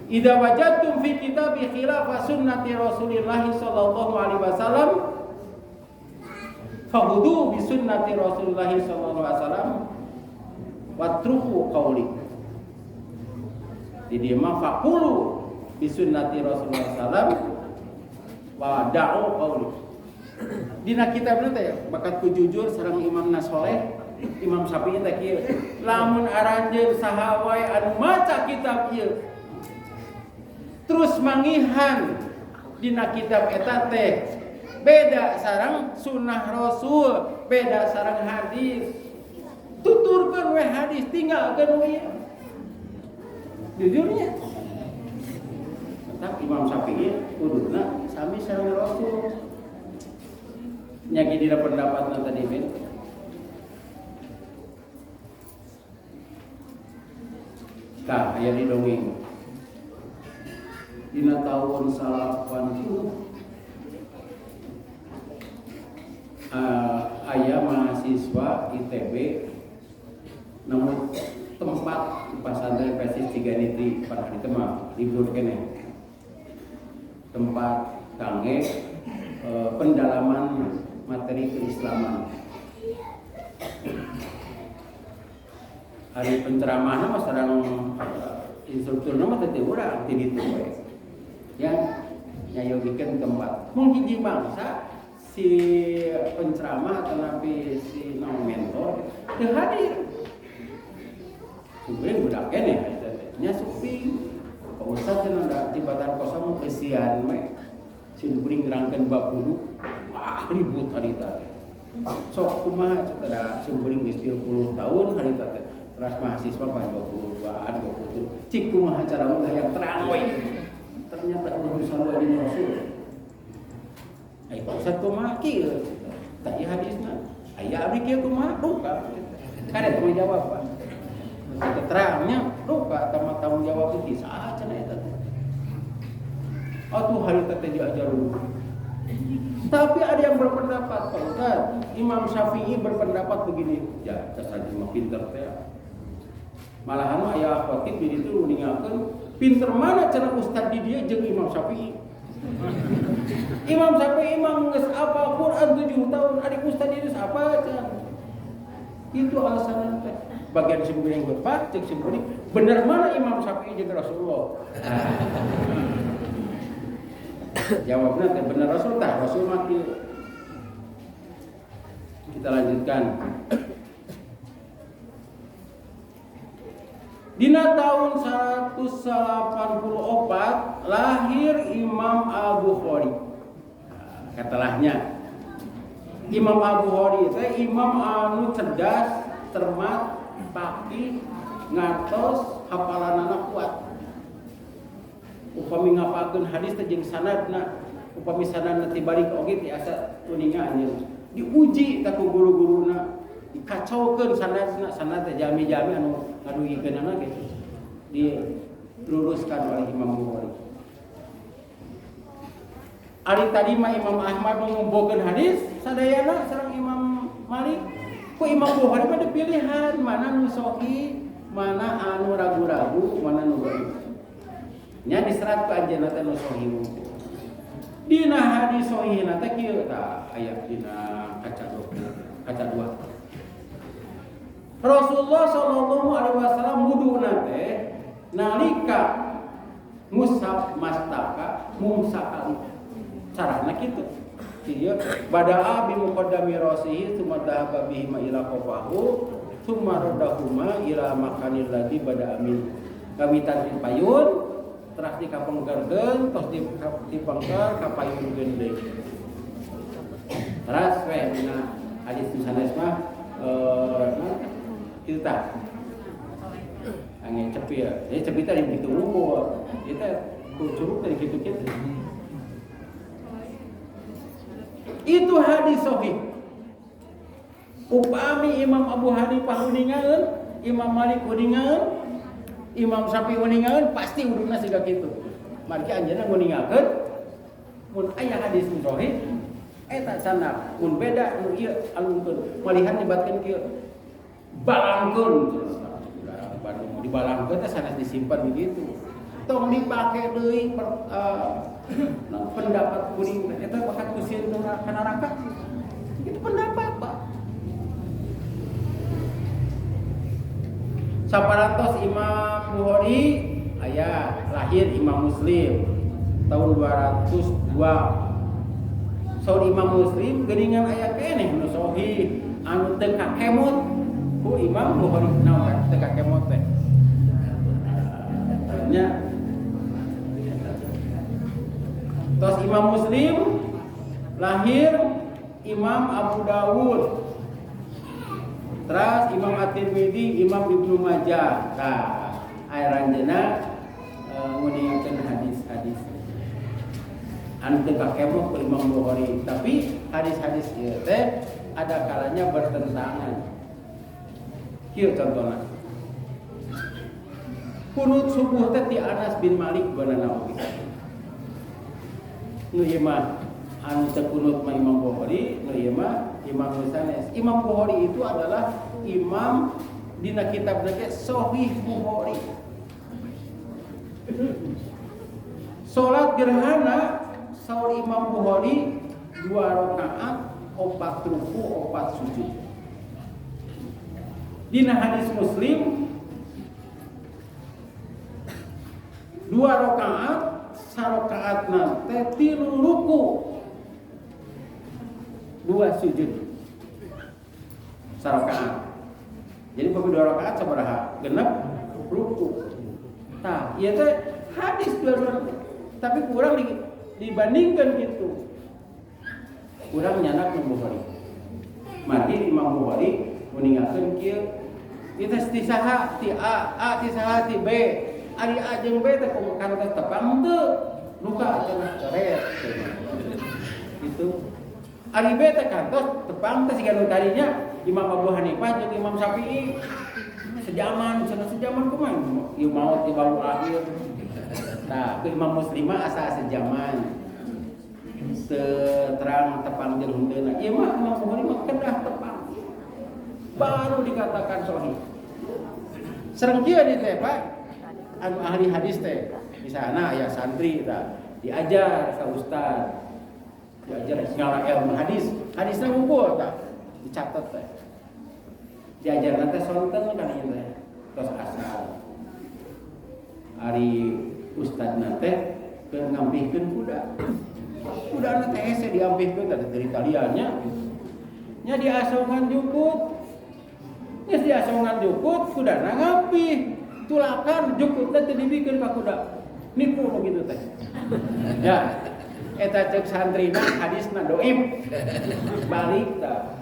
S2: Idza wajadtum fi kitabi khilafah sunnati Rasulillah sallallahu alaihi wasallam fahudu bi sunnati Rasulillah sallallahu alaihi wasallam watruku qauli. Di dieu mah faqulu bi sunnati Rasulullah sallam wa da'u qauli. Dina kitabna teh bakat ku jujur sareng Imam Nasoleh, Imam Syafi'i teh kieu. Lamun aranjeun saha wae anu maca kitab ieu terus mangihan dina kitab eta teh beda sareng sunnah Rasul, beda sareng hadis. Tuturkeun we hadis, tinggalkeun we jujurnya. Tapi Imam Syafi'i kuduna sami sareng Rasul. Nya dina pendapatna tadi ben. Tah aya di dongeng. Dina tahun 80 aya mahasiswa ITB namun tempat pesantren Persis 3 Niti pada hari tema libur kene tempat kangge pendalaman materi keislaman. Hari penceramahna mah sareng instrukturna mah teh urang ti ditu we. Ya nyayogikeun tempat. Mun hiji bangsa si penceramah atau napi si mentor teu hadir. Sebenarnya budak kene nya suping. Pak Ustaz cenah da tibatan kosong kesian we. Sin kuring ngerangkeun bab wudu. Wah, ribut harita. Sok kumaha cenah sin kuring geus 30 tahun harita teh. Terus mahasiswa pas 22an 27. Cik kumaha cara mudah yang terang we. Ternyata urusan wa di Rasul. Ai Pak Ustaz kumaha kieu? Tadi hadisna. Aya abdi kieu kumaha? Duka. Kada teu jawab, Pak. Keterangannya lupa sama tanggung jawab itu salah cenah eta teh. Atuh harita teh diajar dulu. Tapi ada yang berpendapat Pak Ustaz, Imam Syafi'i berpendapat begini. Ya, saja mah pinter teh. Malahan aya khatib di ditu ningalkeun pinter mana cenah ustaz di dia jeung Imam Syafi'i. Imam Syafi'i mah geus apal Quran 7 tahun, adik ustaz itu apa cenah. Itu alasanna teh. Bagian simkuring bepat, cek simkuring bener mana Imam Syafi'i jeung Rasulullah. Jawabnya teh bener Rasul tah, Rasul mah kita lanjutkan. Dina tahun 184 lahir Imam Al-Bukhari. Katalahnya Imam Al-Bukhari teh imam anu cerdas, cermat, paki, ngantos hafalanana kuat. Upami ngapalkeun hadis teh jeung sanadna, upami sanadna tibalik oge tiasa kuningan diuji ka guru-guruna, dikacaukeun sanadna, sanad teh jami-jami anu ngadugikeunana ge diluruskan oleh Imam Bukhari. Ari tadi mah Imam Ahmad mengumpulkeun hadis, sadayana sareng Imam Malik. Ku Imam Bukhari mah pilihan mana nu sahih, mana anu ragu-ragu, mana nu dhaif. Nya diserat ku anjeunna teh nu sahih. Dina hadis sahihna teh kieu tah aya dina kaca 2. Rasulullah sallallahu alaihi wasallam wuduna teh nalika mushaf mastaka mumsakali. Carana kitu. Ieu bada'a bi muqaddami rasihi tsumma dhahaba bihima ila qafahu tsumma raddahuma ila makanil ladzi bada'a min. Kawitan di payun teras dikapengkeurkeun tos dipengker ka payun geundeng. Teras we dina hadis sanes mah kitu tah. Angin cepi ya. Jadi cepi teh dikitu ruko. Ieu teh curug teh kitu-kitu. Itu hadis sahih. Upami Imam Abu Hanifah uningaeun, Imam Malik uningaeun, Imam Syafi'i uningaeun pasti uduna siga kitu. Margi anjeunna nguningakeun mun aya hadis sahih eta sanad, mun beda nu ieu alungkeun. Malihan nyebatkeun kieu. Balangkeun. Bandung dibalangkeun teh sanes disimpan begitu. Tong dipake deui pendapat kuning eta bakat kusieun ka neraka. Itu pendapat, Pak. Saparantos Imam Bukhari aya lahir Imam Muslim tahun 202. Saur Imam Muslim geuningan aya keneh nu sahih anu teu kakemot ku Imam Bukhari naon teu kakemot teh. Nya tos Imam Muslim lahir Imam Abu Dawud, terus Imam At-Tirmidzi, Imam Ibnu Majah. Nah, ayeuna nguningakeun hadis-hadis anu teu kakemot ku Imam Bukhari, tapi hadis-hadis ieu teh ada kalanya bertentangan. Kieu contohna. Kunut subuh teh ti Anas bin Malik beunana oge. Nu ieu mah anu teu kunut mah Imam Bukhari, nu ieu mah Imam Sanes. Imam Bukhari itu adalah imam dina kitabna ge Sahih Bukhari. Salat gerhana saur Imam Bukhari 2 rakaat, 4 ruku, 4 sujud. Dina hadis Muslim 2 rakaat sarakaatna teh 3 ruku 2 sujud sarakaat. Jadi bagi 2 rakaat sabaraha? Genep ruku. Tah, ieu teh hadis dua-dua. Tapi kurang dibandingkan gitu. Kurang nyanak Imam Bukhari. Mati Imam Bukhari meninggalkan kieu. Ieu teh ti saha? Ti A ti saha ti B. Ari A jeung B teh kana teh tepang teu. Luka cenah coret. Gitu. Ari B teh kantos tepang teh siga nu tadinya Imam Abu Hanifah jeung Imam Syafi'i. Sejaman kumaha ieu maot di baru akhir. Nah, ke Imam Muslimah asa sejaman. Terang tepang jeung heudeuna. Ieu mah Imam Bukhari mah kedah tepang. Baru dikatakan sahih. Sareng kieu di teh Pak, anu ahli hadis teh. Di sana aya santri tah diajar ka ustaz. Diajar ngara ilmu hadis. Hadisna unggul tah. Dicatat teh. Diajar nanti sonten kan ieu teh. Tos asal. Ari ustaz nanti keur ngampihkeun kuda. Kuda nanti hese diampihkeun dari taliannya. Nya diasongan jukut. Geus diasongan jukut, kudana ngampih. Tulakan jukutna teu dibikeun ka kuda. Nipu begitu teh. Ya. Eta ceuk santrina hadisna dhaif. Balik tah.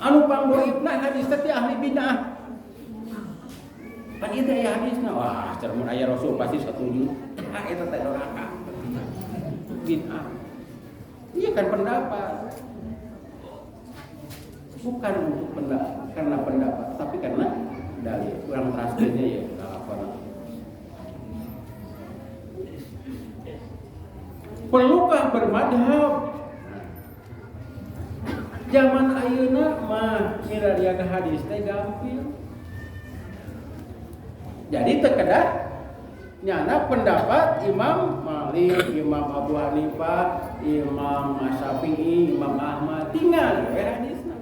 S2: Anu pangdoifna hadis teh ahli bid'ah. Kan ieu aya hadisna, wah cermun aya Rasul pasti setuju. Eta teh doraka. Bid'ah. Iya kan pendapat. Bukan untuk pendapat, karena pendapat, tapi karena dalil. Kurang transfernya ya, apa? Perlukah bermadhab? Zaman ayeuna mah mirariaga hadis teh gampil. Jadi terkedah nyana pendapat Imam Malik, Imam Abu Hanifah, Imam Syafi'i, Imam Ahmad tinggal ya hadisna.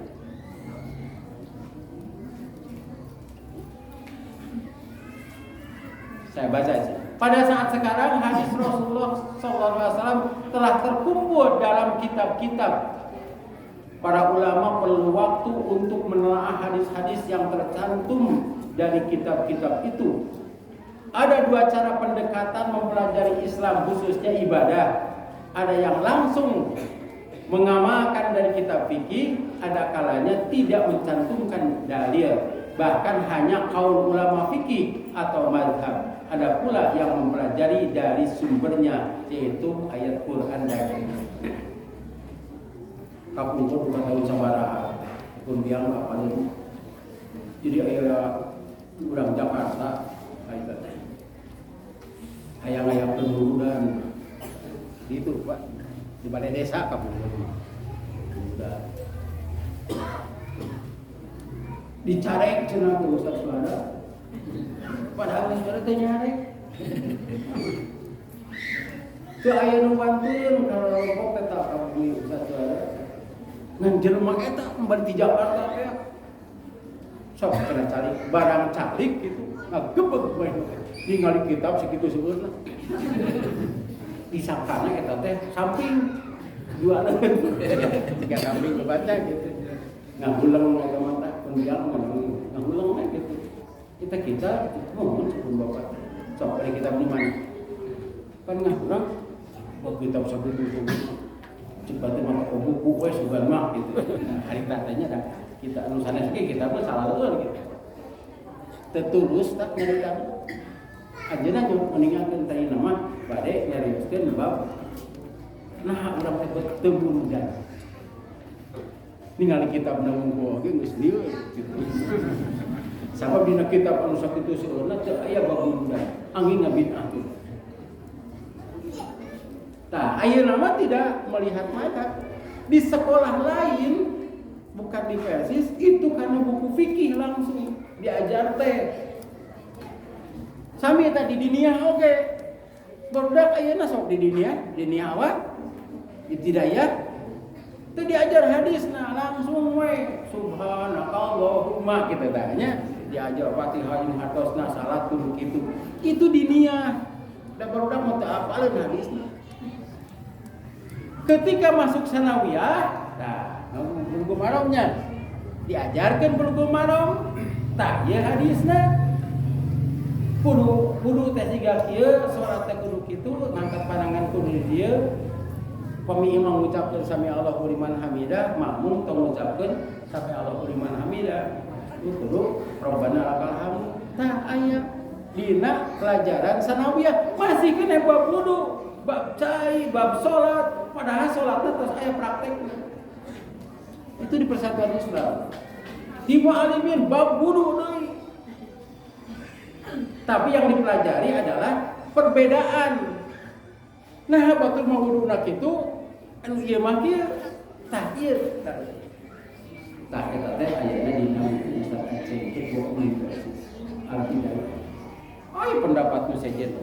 S2: Saya baca aja. Pada saat sekarang hadis Rasulullah SAW telah terkumpul dalam kitab-kitab. Para ulama perlu waktu untuk menelaah hadis-hadis yang tercantum dari kitab-kitab itu. Ada 2 cara pendekatan mempelajari Islam, khususnya ibadah. Ada yang langsung mengamalkan dari kitab fikih, ada kalanya tidak mencantumkan dalil, bahkan hanya kaul ulama fikih atau mazhab. Ada pula yang mempelajari dari sumbernya, yaitu ayat Quran dan hadis. Kapungkur bukan tahu sabaraha, pun biang apa nih? Jadi ayat orang Jakarta, ayang-ayang penurunan itu Pak di balai desa Kapungkur. Udah dicarek cenah tuh Ustaz Suara. Padahal Suara teh nyarek. Teu aya nu bantuin kalau rokok tetap abdi Ustaz Suara. Ngan jelema eta kembali di Jakarta teh. Sok kena cari barang calik gitu. Ngagebeg bae. Ningali kitab sakitu seueurna. Disangkana eta teh samping jualan. Tiga samping kebaca gitu. Ngahuleng eta mah teh pendiam ngahuleng gitu. Kita ngomong sebelum Bapak. Sok dari kitab di mana? Kan ngahuleng buat kitab sakitu seueurna. Cepatnya maka buku wes bukan mah gitu. Nah, hari tatanya dah kita anu sanes ge kita mah salah gitu. Tetulus tak nyarita. Ajeuna meninggalkeun tadi nama bade nyarioskeun bab nah urang teh teu burudan. Ningali kitab nanggung ge geus lieur gitu. Sabab dina kitab anu sakitu seueurna teu aya bab burudan. Angin ngabid'ah gitu. Nah, ayeuna mah tidak melihat mazhab. Di sekolah lain, bukan di Persis, itu karena buku fikih langsung diajar teh. Sami tadi di dunia oke. Barudak ayeuna sok di dunia awak di Hidayah. Itu diajar hadis nah langsung we subhanakallahumma kita tanya. diajar Fatihah yang hartosna salat kudu kitu. Itu dinia. Da barudak mah teu apaleun hadisna. Ketika masuk sanawiyah, nah, Bulughul Maromnya diajarkan Bulughul Marom, tah ieu hadisna. Kudu teh siga kieu, salat teh kudu kitu, ngangkat pandangan kudu dieu. Pami imam ngucapkeun sami Allahu liman hamidah, makmum tong ngucapkeun sami Allahu liman hamidah. Itu kudu Rabbana lakal hamd. Tah aya dina pelajaran sanawiyah masih kena bab wudu, bab cai, bab salat, padahal salatna terus aya praktekna. Itu di Persatuan Islam. Di Mu'alimin bab wudu deui. Tapi yang dipelajari adalah perbedaan. Nah, batur mah wuduna kitu, anu ieu mah kieu, tah ieu. Tah eta teh ayeuna dina Ustaz Aceh itu universitas Al-Hidayah. Ai pendapatku sejen.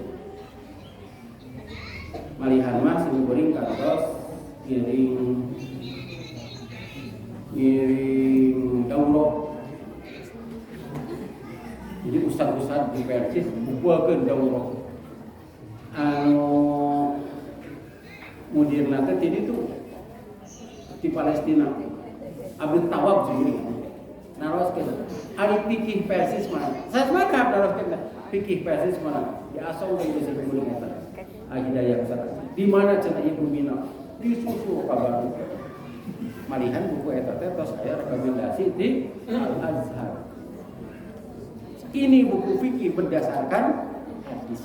S2: Malihan mah simkuring kantos ngiring daurah. Jadi ustad-ustad di Persis bukuakeun daurah. Anu mudirna teh ti ditu di Palestina. Abdul Tawab sendiri. Naroskeun. Ari fikih Persis mana? Sasmaka naroskeun. Fikih Persis mana? Di asal geus disebut eta. Hidayah Ustaz. Di mana cenah Ibu Mina? Di susu kabar. Malihan buku eta teh tos aya rekomendasi di Al-Azhar. Ini buku fikih berdasarkan hadis.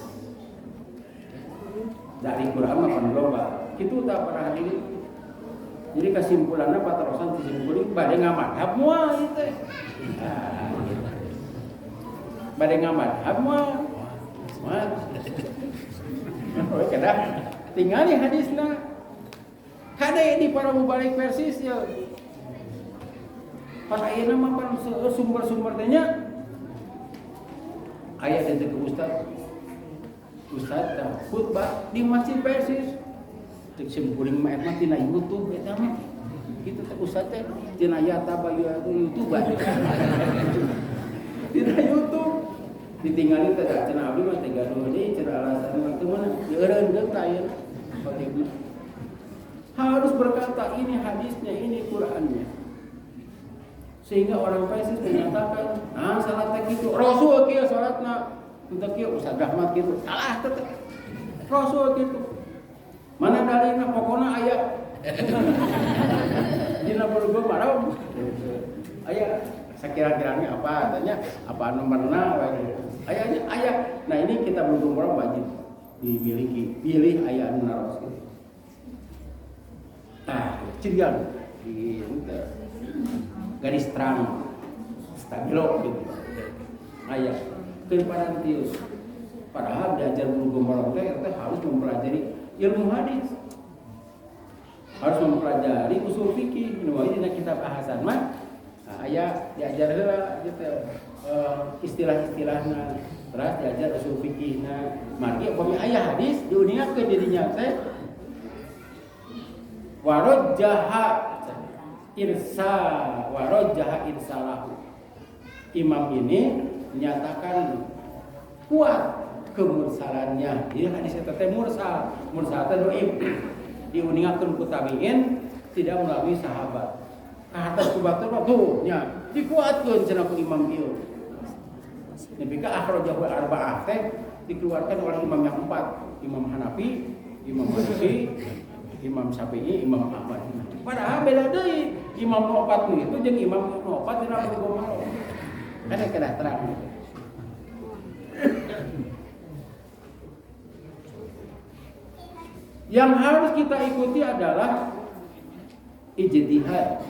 S2: Dari Quran makan lomba. Kitu tak pernah hadirin. Jadi kesimpulannya Pak Terosan disimpulin bade ngamadhab moal ieu teh. Bade ngamadhab moal. Oh, kada tingali hadisna. Kada di para mubalik Persis ya. Pada ayeuna mah pan sumber-sumber teh nya aya teh ke Ustaz khutbah di Masjid Persis. Cek simkuring mah eta tina YouTube eta mah. Kitu teh Ustaz teh tina yata bayu YouTube. Tina YouTube ditinggalin teh cenah abdi mah teh gaduh deui cenah alasan mah teu mana eureun deuk tah ieu. Harus berkata ini hadisnya, ini Qur'annya. Sehingga orang Persis menyatakan, salat teh kitu, Rasul kieu salatna, teu kieu Ustaz Rahmat kitu. Salah teh. Rasul kitu. Mana dalilna pokona aya. Dina Bulughul Maram. Aya sakira-kiranya apa tanya apa nomorna aya. Nah ini kita Bulughul Maram wajib dimiliki. Pilih aya anu naros. Cirian di garis terang stabilo gitu. Aya keparantius. Padahal belajar Bulughul Maram teh harus mempelajari ilmu hadis. Harus mempelajari usul fikih. Nu dina kitab bahasan mah aya diajar heula gitu. Istilah-istilahna, terus diajar usul fikihna. Margi upami aya hadis diuniakeun dirinya teh warajjaha irsalahu. Imam ini menyatakan kuat kemursalannya. Jadi hadis eta teh mursal teh dhaif. Diuningakeun ku tabi'in tidak melalui sahabat. Atas ku batur tuh nya dikuatkeun cenah ku imam ieu. Nepika akhrajahu al-arba'ah teh dikeluarkan oleh imam yang 4, Imam Hanafi, Imam Maliki, Imam Syafi'i, Imam Ahmad. Padahal beda deui imam nu 4 itu jeung imam nu 4 dina Bulughul Maram. Kada kedah terang. Yang harus kita ikuti adalah ijtihad.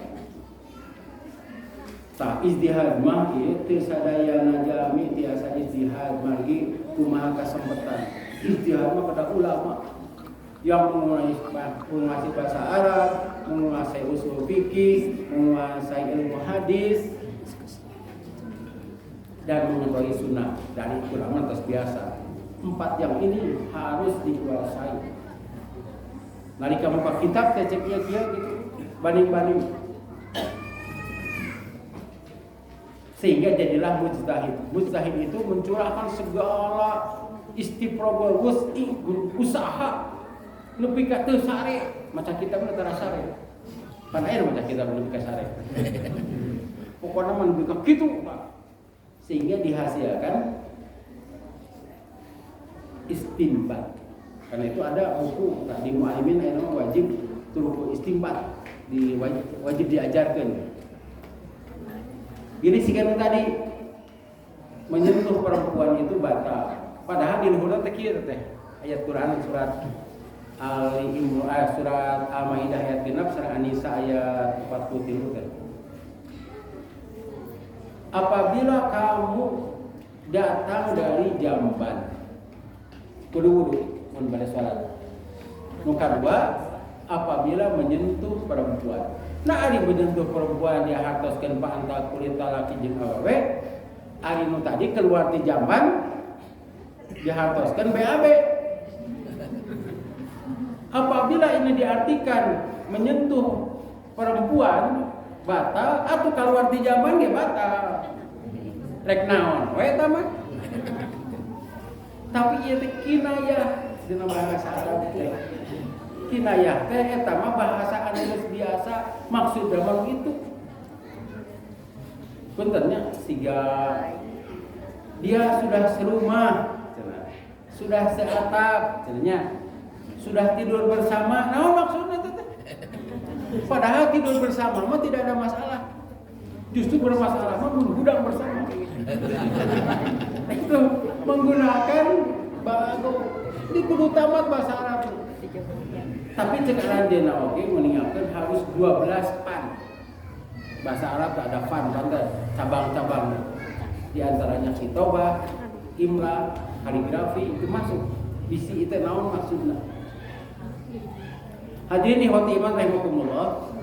S2: Tah ijtihad mah ieu teu sadayana jami tiasa ijtihad margi kumaha kasempetan. Ijtihad mah pada ulama yang menguasai bahasa Arab, menguasai usul fikih, menguasai ilmu hadis dan mengetahui sunnah dari ulama terus biasa. 4 yang ini harus dikuasai. Nalika muka kitab teh cek ieu kieu gitu. Banding-banding. Sehingga jadilah mujtahid. Mujtahid itu mencurahkan segala istifrogol usaha lebih ke teu sare, macam kita mah tara sare. Pan aya macam kita lebih ke sare. Pokoknya mah lebih ke kitu, Pak. Sehingga dihasilkan istinbat. Karena itu ada buku di muallimin aya nama wajib turuq istinbat, wajib diajarkan. Gini sih kan tadi menyentuh perempuan itu batal. Padahal di luhurna teh kieu teh ayat Quran surat surat Al-Maidah ayat 6, surah An-Nisa ayat 43 teh. Apabila kamu datang dari jamban kudu wudu mun bade salat. Nu kadua, apabila menyentuh perempuan. Nah, ari menyentuh perempuan dia hartoskeun paantal kulit laki jeung awewe, ari nu tadi keluar di jamban dia hartoskeun BAB. Apabila ini diartikan menyentuh perempuan batal atau keluar di jamban ge batal. Rek naon we eta mah. Tapi ieu teh kinayah dina bahasa Arab teh. Kinayah teh eta mah bahasa anu biasa maksudna mah itu. Puntennya siga dia sudah serumah, sudah seatap, sudah tidur bersama. Naon maksudna teh? Padahal tidur bersama mah tidak ada masalah. Justru bermasalah mah menggudang bersama. Itu menggunakan balago di kudu tamat bahasa Arab. Tapi cek aranjeunna oge meninggalkan harus 12 fan. Bahasa Arab tak ada fan, cabang-cabang. Di antaranya kitobah, imla, kaligrafi itu masuk. Bisi itu naon maksudna. Hadirin ikhwati iman rahimakumullah.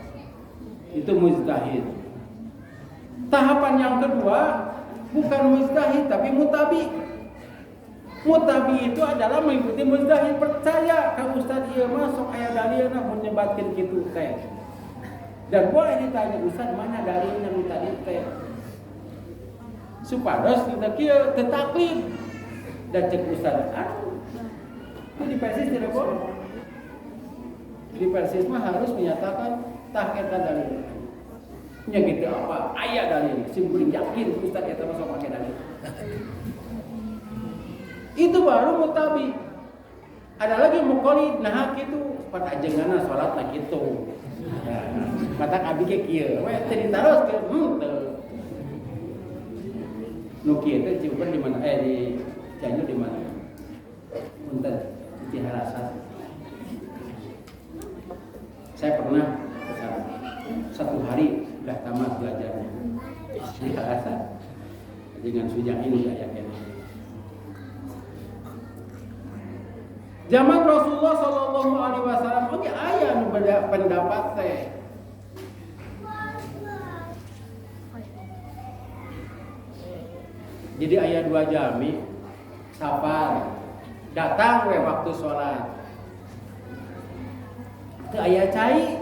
S2: Itu mujtahid. Tahapan yang kedua bukan mujtahid tapi mutabi. Mutabi itu adalah mengikuti mujtahid, percaya ka ustaz ieu mah sok aya dalilna mun nyebatkeun kitu teh. Dan boleh ditanya ustaz mana dalilna nu tadi teh. Supados kita kieu teu taklid. Dan cek ustaz itu di persis tidak boleh. Di persis mah harus menyatakan tah eta dalil. Nya gitu apa? Aya dalil. Simpulin yakin ustaz eta mah sok make dalil. Itu baru mutabi. Ada lagi muqallid, nah kitu pada ajenganna salat nah kitu. Matak abi ge kieu, we teh ditaros ke nu kieu teh ciuman di mana di Cianjur di mana? Punten di Harasa. Saya pernah satu hari sudah tamat belajarnya di Harasa dengan sujang ini saya yakin. Zaman Rasulullah Shallallahu Alaihi Wasallam oke aya nu beda pendapat teh. Jadi aya 2 jami safar datang we waktu sholat. Teu aya cai.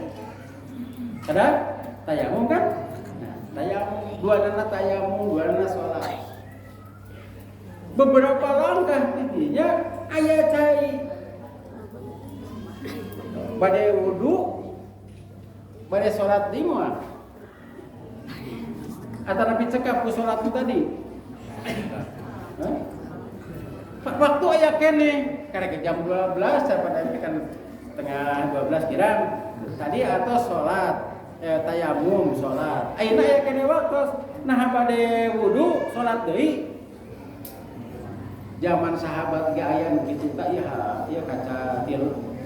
S2: Ada tayamum kan? Nah, tayamum duanana tayamum, duanana sholat. Beberapa langkah tidinya aya cai. Bade wudu, bade sholat di moal. Atau nabi cekap ku sholat itu tadi. Waktu aya kene, karena ke jam 12, pada kan setengah 12 kirang. Tadi atau sholat, tayamum sholat. Ayeuna aya kene waktu, nah bade wudu, sholat deui. Zaman sahabat ge aya nu kitu tah ieu kaca tilu.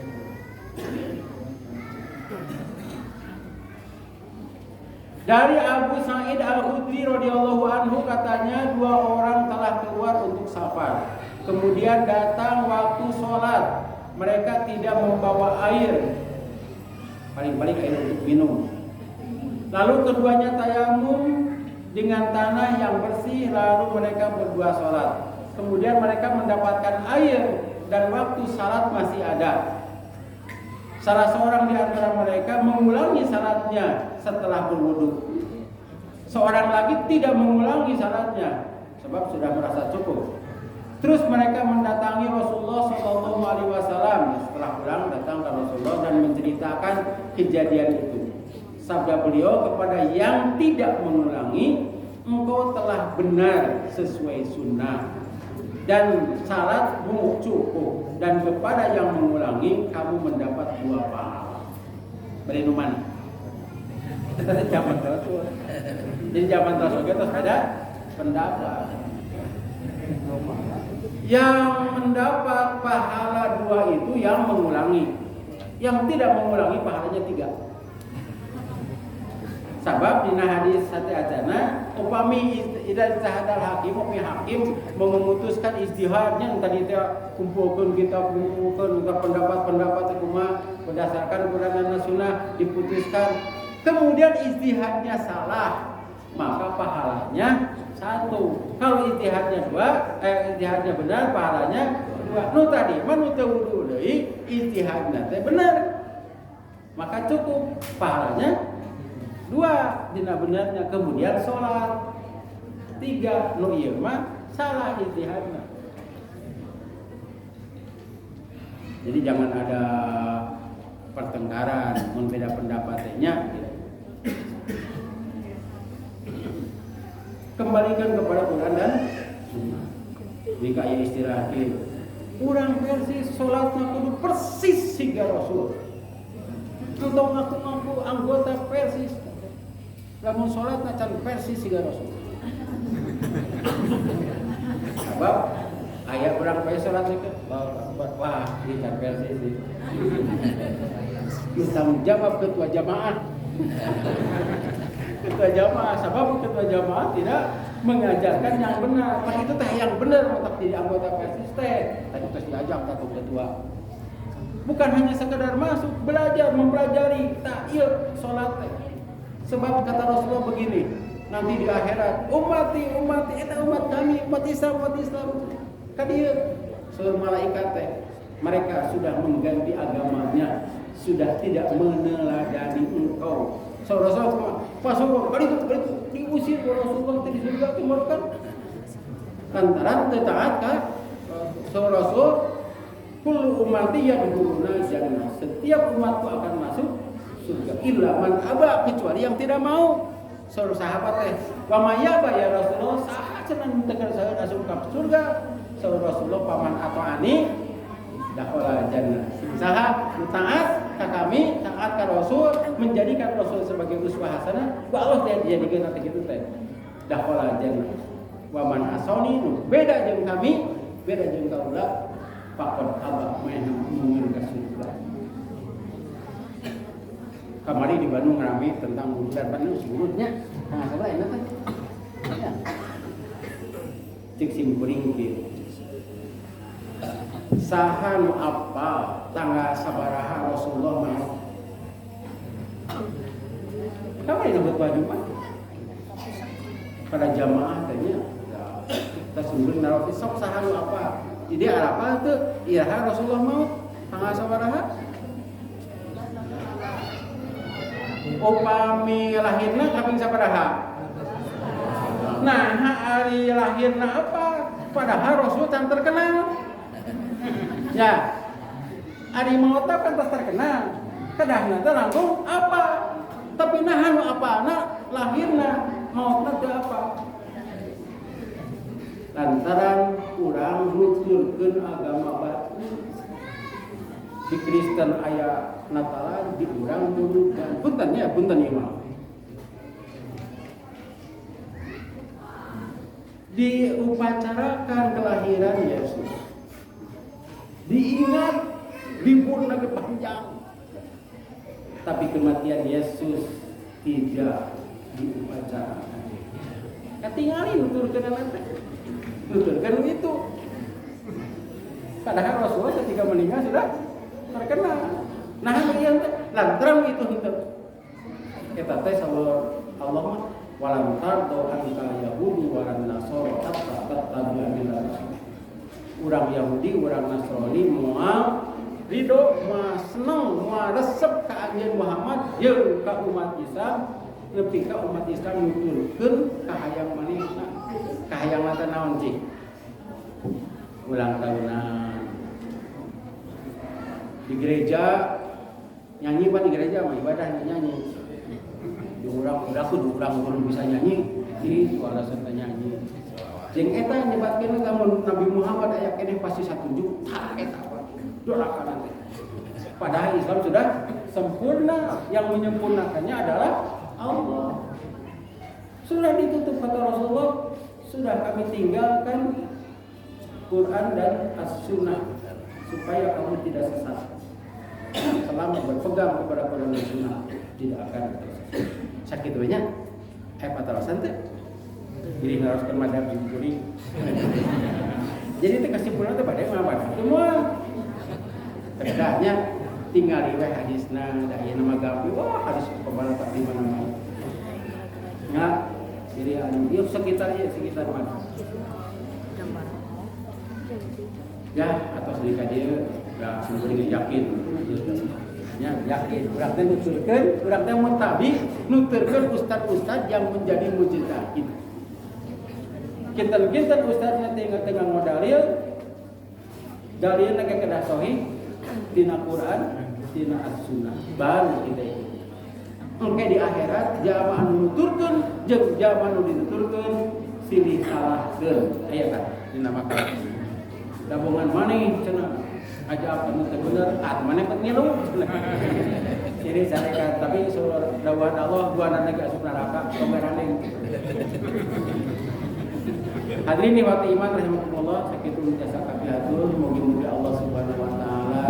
S2: Dari Abu Sa'id Al-Khudri radhiyallahu anhu katanya 2 orang telah keluar untuk safar. Kemudian datang waktu sholat. Mereka tidak membawa air. Paling-paling air untuk minum. Lalu keduanya tayamum dengan tanah yang bersih. Lalu mereka berdua sholat. Kemudian mereka mendapatkan air dan waktu salat masih ada. Salah seorang di antara mereka mengulangi salatnya setelah berwudu. Seorang lagi tidak mengulangi salatnya sebab sudah merasa cukup. Terus mereka mendatangi Rasulullah Shallallahu Alaihi Wasallam. Setelah pulang datang ke Rasulullah dan menceritakan kejadian itu. Sabda beliau kepada yang tidak mengulangi, engkau telah benar sesuai sunnah dan salatmu cukup. Dan kepada yang mengulangi, kamu mendapat 2 pahala. Berinuman. Zaman Rasul. Jadi zaman Rasul kita ada pendapat. Yang mendapat pahala 2 itu yang mengulangi. Yang tidak mengulangi pahalanya 3. Sebab dina hadis sate acana upami idza tahadal hakim memutuskan ijtihadnya tadi teh kumpulkeun pendapat-pendapat kumaha berdasarkan Quran dan Sunnah diputuskan. Kemudian ijtihadnya salah, maka pahalanya 1. Kalau ijtihadnya benar, pahalanya 2. Nu tadi manu teu wudu deui, ijtihadna teh benar. Maka cukup pahalanya 2 dina benarnya. Kemudian sholat 3 nu ieu mah salah ijtihadna. Jadi jangan ada pertengkaran mun beda pendapatnya. Kembalikan kepada Quran dan Sunnah. Jika ia istirahat urang versi sholatnya kudu persis siga Rasul. Atau ngaku-ngaku anggota persis. Lamun sholatnya can persis siga Rasul. Sebab aya urang bae sholat teh wah ieu can persis sih. Tanggung jawab ketua jamaah. Ketua jamaah, sebab ketua jamaah tidak mengajarkan yang benar. Pas itu teh yang benar untuk jadi anggota persis teh. Tadi terus diajak satu ketua. Bukan hanya sekedar masuk, belajar, mempelajari tak ieu salat teh. Sebab kata Rasulullah begini, nanti di akhirat umati eta umat kami, umat Islam. Kan ieu seluruh malaikat teh mereka sudah mengganti agamanya, sudah tidak meneladani engkau. Rasulullah pasal kali itu diusir oleh Rasulullah dari surga kemudian lantaran taat kan Rasul kullu ummati yadkhuluna jannah, setiap umatku akan masuk surga illa man aba, kecuali yang tidak mau. Seluruh sahabat teh wa mayaba ya Rasulullah saha cenah tegar saha masuk ke surga. Seluruh Rasulullah paman atau ani dakhala jannah. Saha taat ka kami, taat ka Rasul, menjadikan Rasul sebagai uswah hasanah, ku Allah teh dijadikeun nanti kitu teh. Dakhala jannah. Wa man asani beda jeung kami, beda jeung kaula, faqad aba ma'an ka surga. Kamari di Bandung rame tentang bulan Bandung sebelumnya. Nah, salah enak teh. Ya. Cik simkuring kieu. Saha nu apa tanggal sabaraha Rasulullah mau. Kamu ini buat baju Jumat pada jamaah tanya kita sungguh narofi sok saha nu apa. Jadi apa tuh iraha Rasulullah mau tanggal sabaraha. Upami lahirna kaping sabaraha. Nah, hari lahirna apa? Padahal Rasul tan terkenal. Ya, ari maota kan terkenal. Kadahna teh langsung apa? Tapi nah anu apana lahirna maota teh apa? Lantaran urang nuturkeun agama baru. Di Kristen aya Natalan, di urang nuturkeun punten imam. Diupacarakan kelahiran Yesus. Diingat libur lagi panjang, tapi kematian Yesus tidak diupacarakan. Ketinggalin nuturkan itu. Padahal Rasulullah ketika meninggal sudah terkenal. Nah, yang lantaran itu kita tes Allah mah walam tardo anka Yahudi walan Nasara hatta tattabi'a millata. Urang Yahudi, urang Nasrani moal ridho, moal seneng, moal resep ka anjeun Muhammad jeung ka umat Islam nepi ka umat Islam nuturkeun kahayang manehna. Kahayang mata naon cik? Ulang tahunan. Di gereja nyanyi di gereja mah ibadah nyanyi. Di urang belum bisa nyanyi, itu alasan nyanyi. Jeung eta nyebatkeun lamun Nabi Muhammad aya keneh pasti satuju, tah eta doakan teh. Padahal Islam sudah sempurna, yang menyempurnakannya adalah Allah. Sudah ditutup kata Rasulullah, sudah kami tinggalkan Quran dan As-Sunnah supaya kamu tidak sesat. Selama berpegang kepada Quran dan Sunnah tidak akan tersesat. Sakit banyak, patalasan teh. Jadi harus ke madhab kuning. Jadi itu kesimpulan itu pada apa? Semua bedanya tinggal riwayat hadisna, da ieu nama gampi, wah hadis kebal tak di mana-mana. Ya, jadi ieu sekitar mana? Ya, atau sedikit dia ya sendiri yakin. Ya, yakin. Urang teh nuturkeun, urang teh mutabi nuturkeun ustad-ustad yang menjadi mujtahid. Kinten-kinten ustadna tengah modalil dalilna ke kedah sahih tina Quran, tina As-Sunnah. Baru kita itu. Oke di akhirat jamaah nuturkeun jeung jamaah nu dituturkeun silih salahkeun. Aya kan dinamakan gabungan maneh cenah aja apa nu teh bener maneh teh ngilu. Jadi saya tapi dawuhan Allah dua nana ge asup neraka soberaneng. Hadirin nikmati iman rahimakumullah, sakitu jasa kafiatur, mugi-mugi Allah Subhanahu wa taala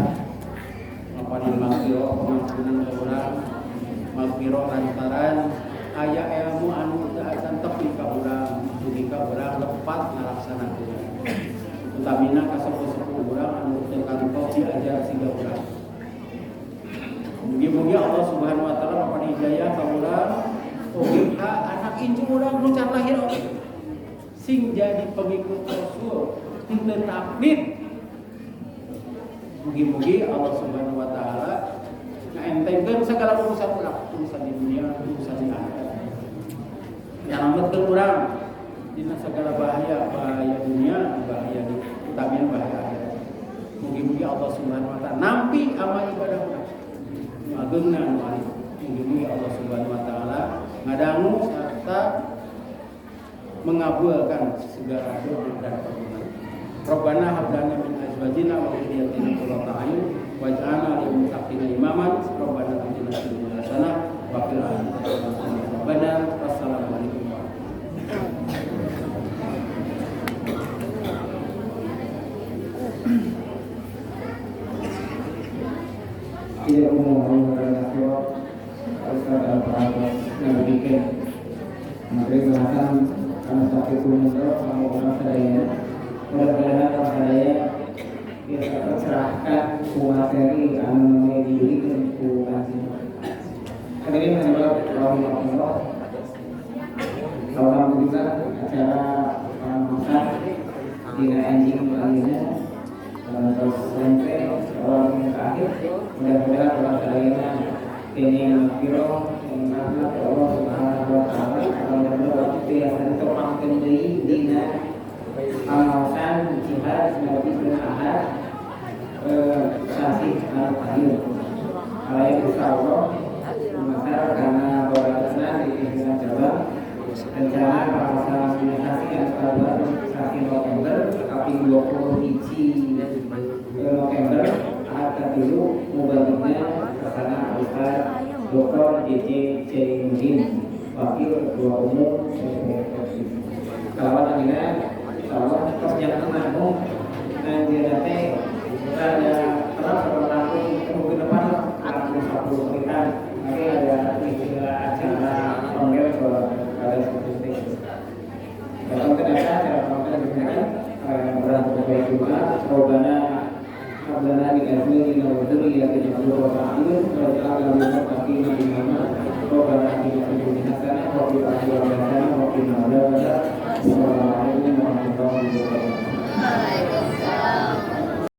S2: ngapanin maghfirah pengampunan ka urang, maghfirah lantaran aya ilmu anu teu acan tepi ka urang, mugi ka urang lepat ngalaksanakeun. Utamina ka sepuh-sepuh urang anu teu kantos diajar siga urang. Mugi-mugi Allah Subhanahu wa taala ngapanin hidayah ka urang, oge ka anak incu urang nu can lahir sing jadi pengikut Rasul henteu taklid. Mugi-mugi Allah Subhanahu wa taala ngaentengkeun segala urusan urang, urusan di dunia, urusan di akhirat. Nyalametkeun urang dina segala bahaya dunia, bahaya di utamian bahaya akhirat. Mugi-mugi Allah Subhanahu wa taala nampi amal ibadah urang. Ageungna anu ari. Mugi-mugi Allah Subhanahu wa taala ngadangu sarta mengabulkan segala doa dan permohonan. Rabbana hab lana min azwajina wa dhurriyyatina qurrata a'yun waj'alna lil muttaqina imaman. Rabbana atina fid dunya hasanah wa fil akhirati hasanah wa qina adzabannar. Wassalamu alaikum
S1: Tidak umum mengenai Ustaz Al-Fatihah yang bikin materi bahasan karena sakit umur sama orang sadaya. Mudah-mudahan orang sadaya bisa terserahkan materi anu diberikan ku kajian. Hadirin hadirat rahimahullah. Alhamdulillah acara masak dina anjing kalinya terus sampai orang yang akhir. Mudah-mudahan orang sadaya ini biro mengenal Allah Subhanahu wa taala kalau biasa ditopangkeun deui dina amalan jihad Nabi bin Ahad sasi al-Fahir. Kalau insyaallah maka karena bawasna di Indonesia Jawa rencana pemasangan sasi al-Fahir sasi November tapi 21 November akan dulu mubadiknya kesana Ustaz Dr. JJ Jainuddin Wakil Ketua Umum Kalawat Amina Insyaallah perjalanan anu dia teh ada terus berlaku minggu depan akan 40 menit nanti ada acara panggil ke ada seperti itu. Kalau ternyata acara panggil digunakan berlaku baik juga Robbana Rabbana dikasih dengan dzurriyyatin qurratan waj'alna lil muttaqina imama. Rabbana atina fid dunya hasanah wa fil akhirati hasanah wa qina adzabannar. Wassalamu alaikum warahmatullahi wabarakatuh.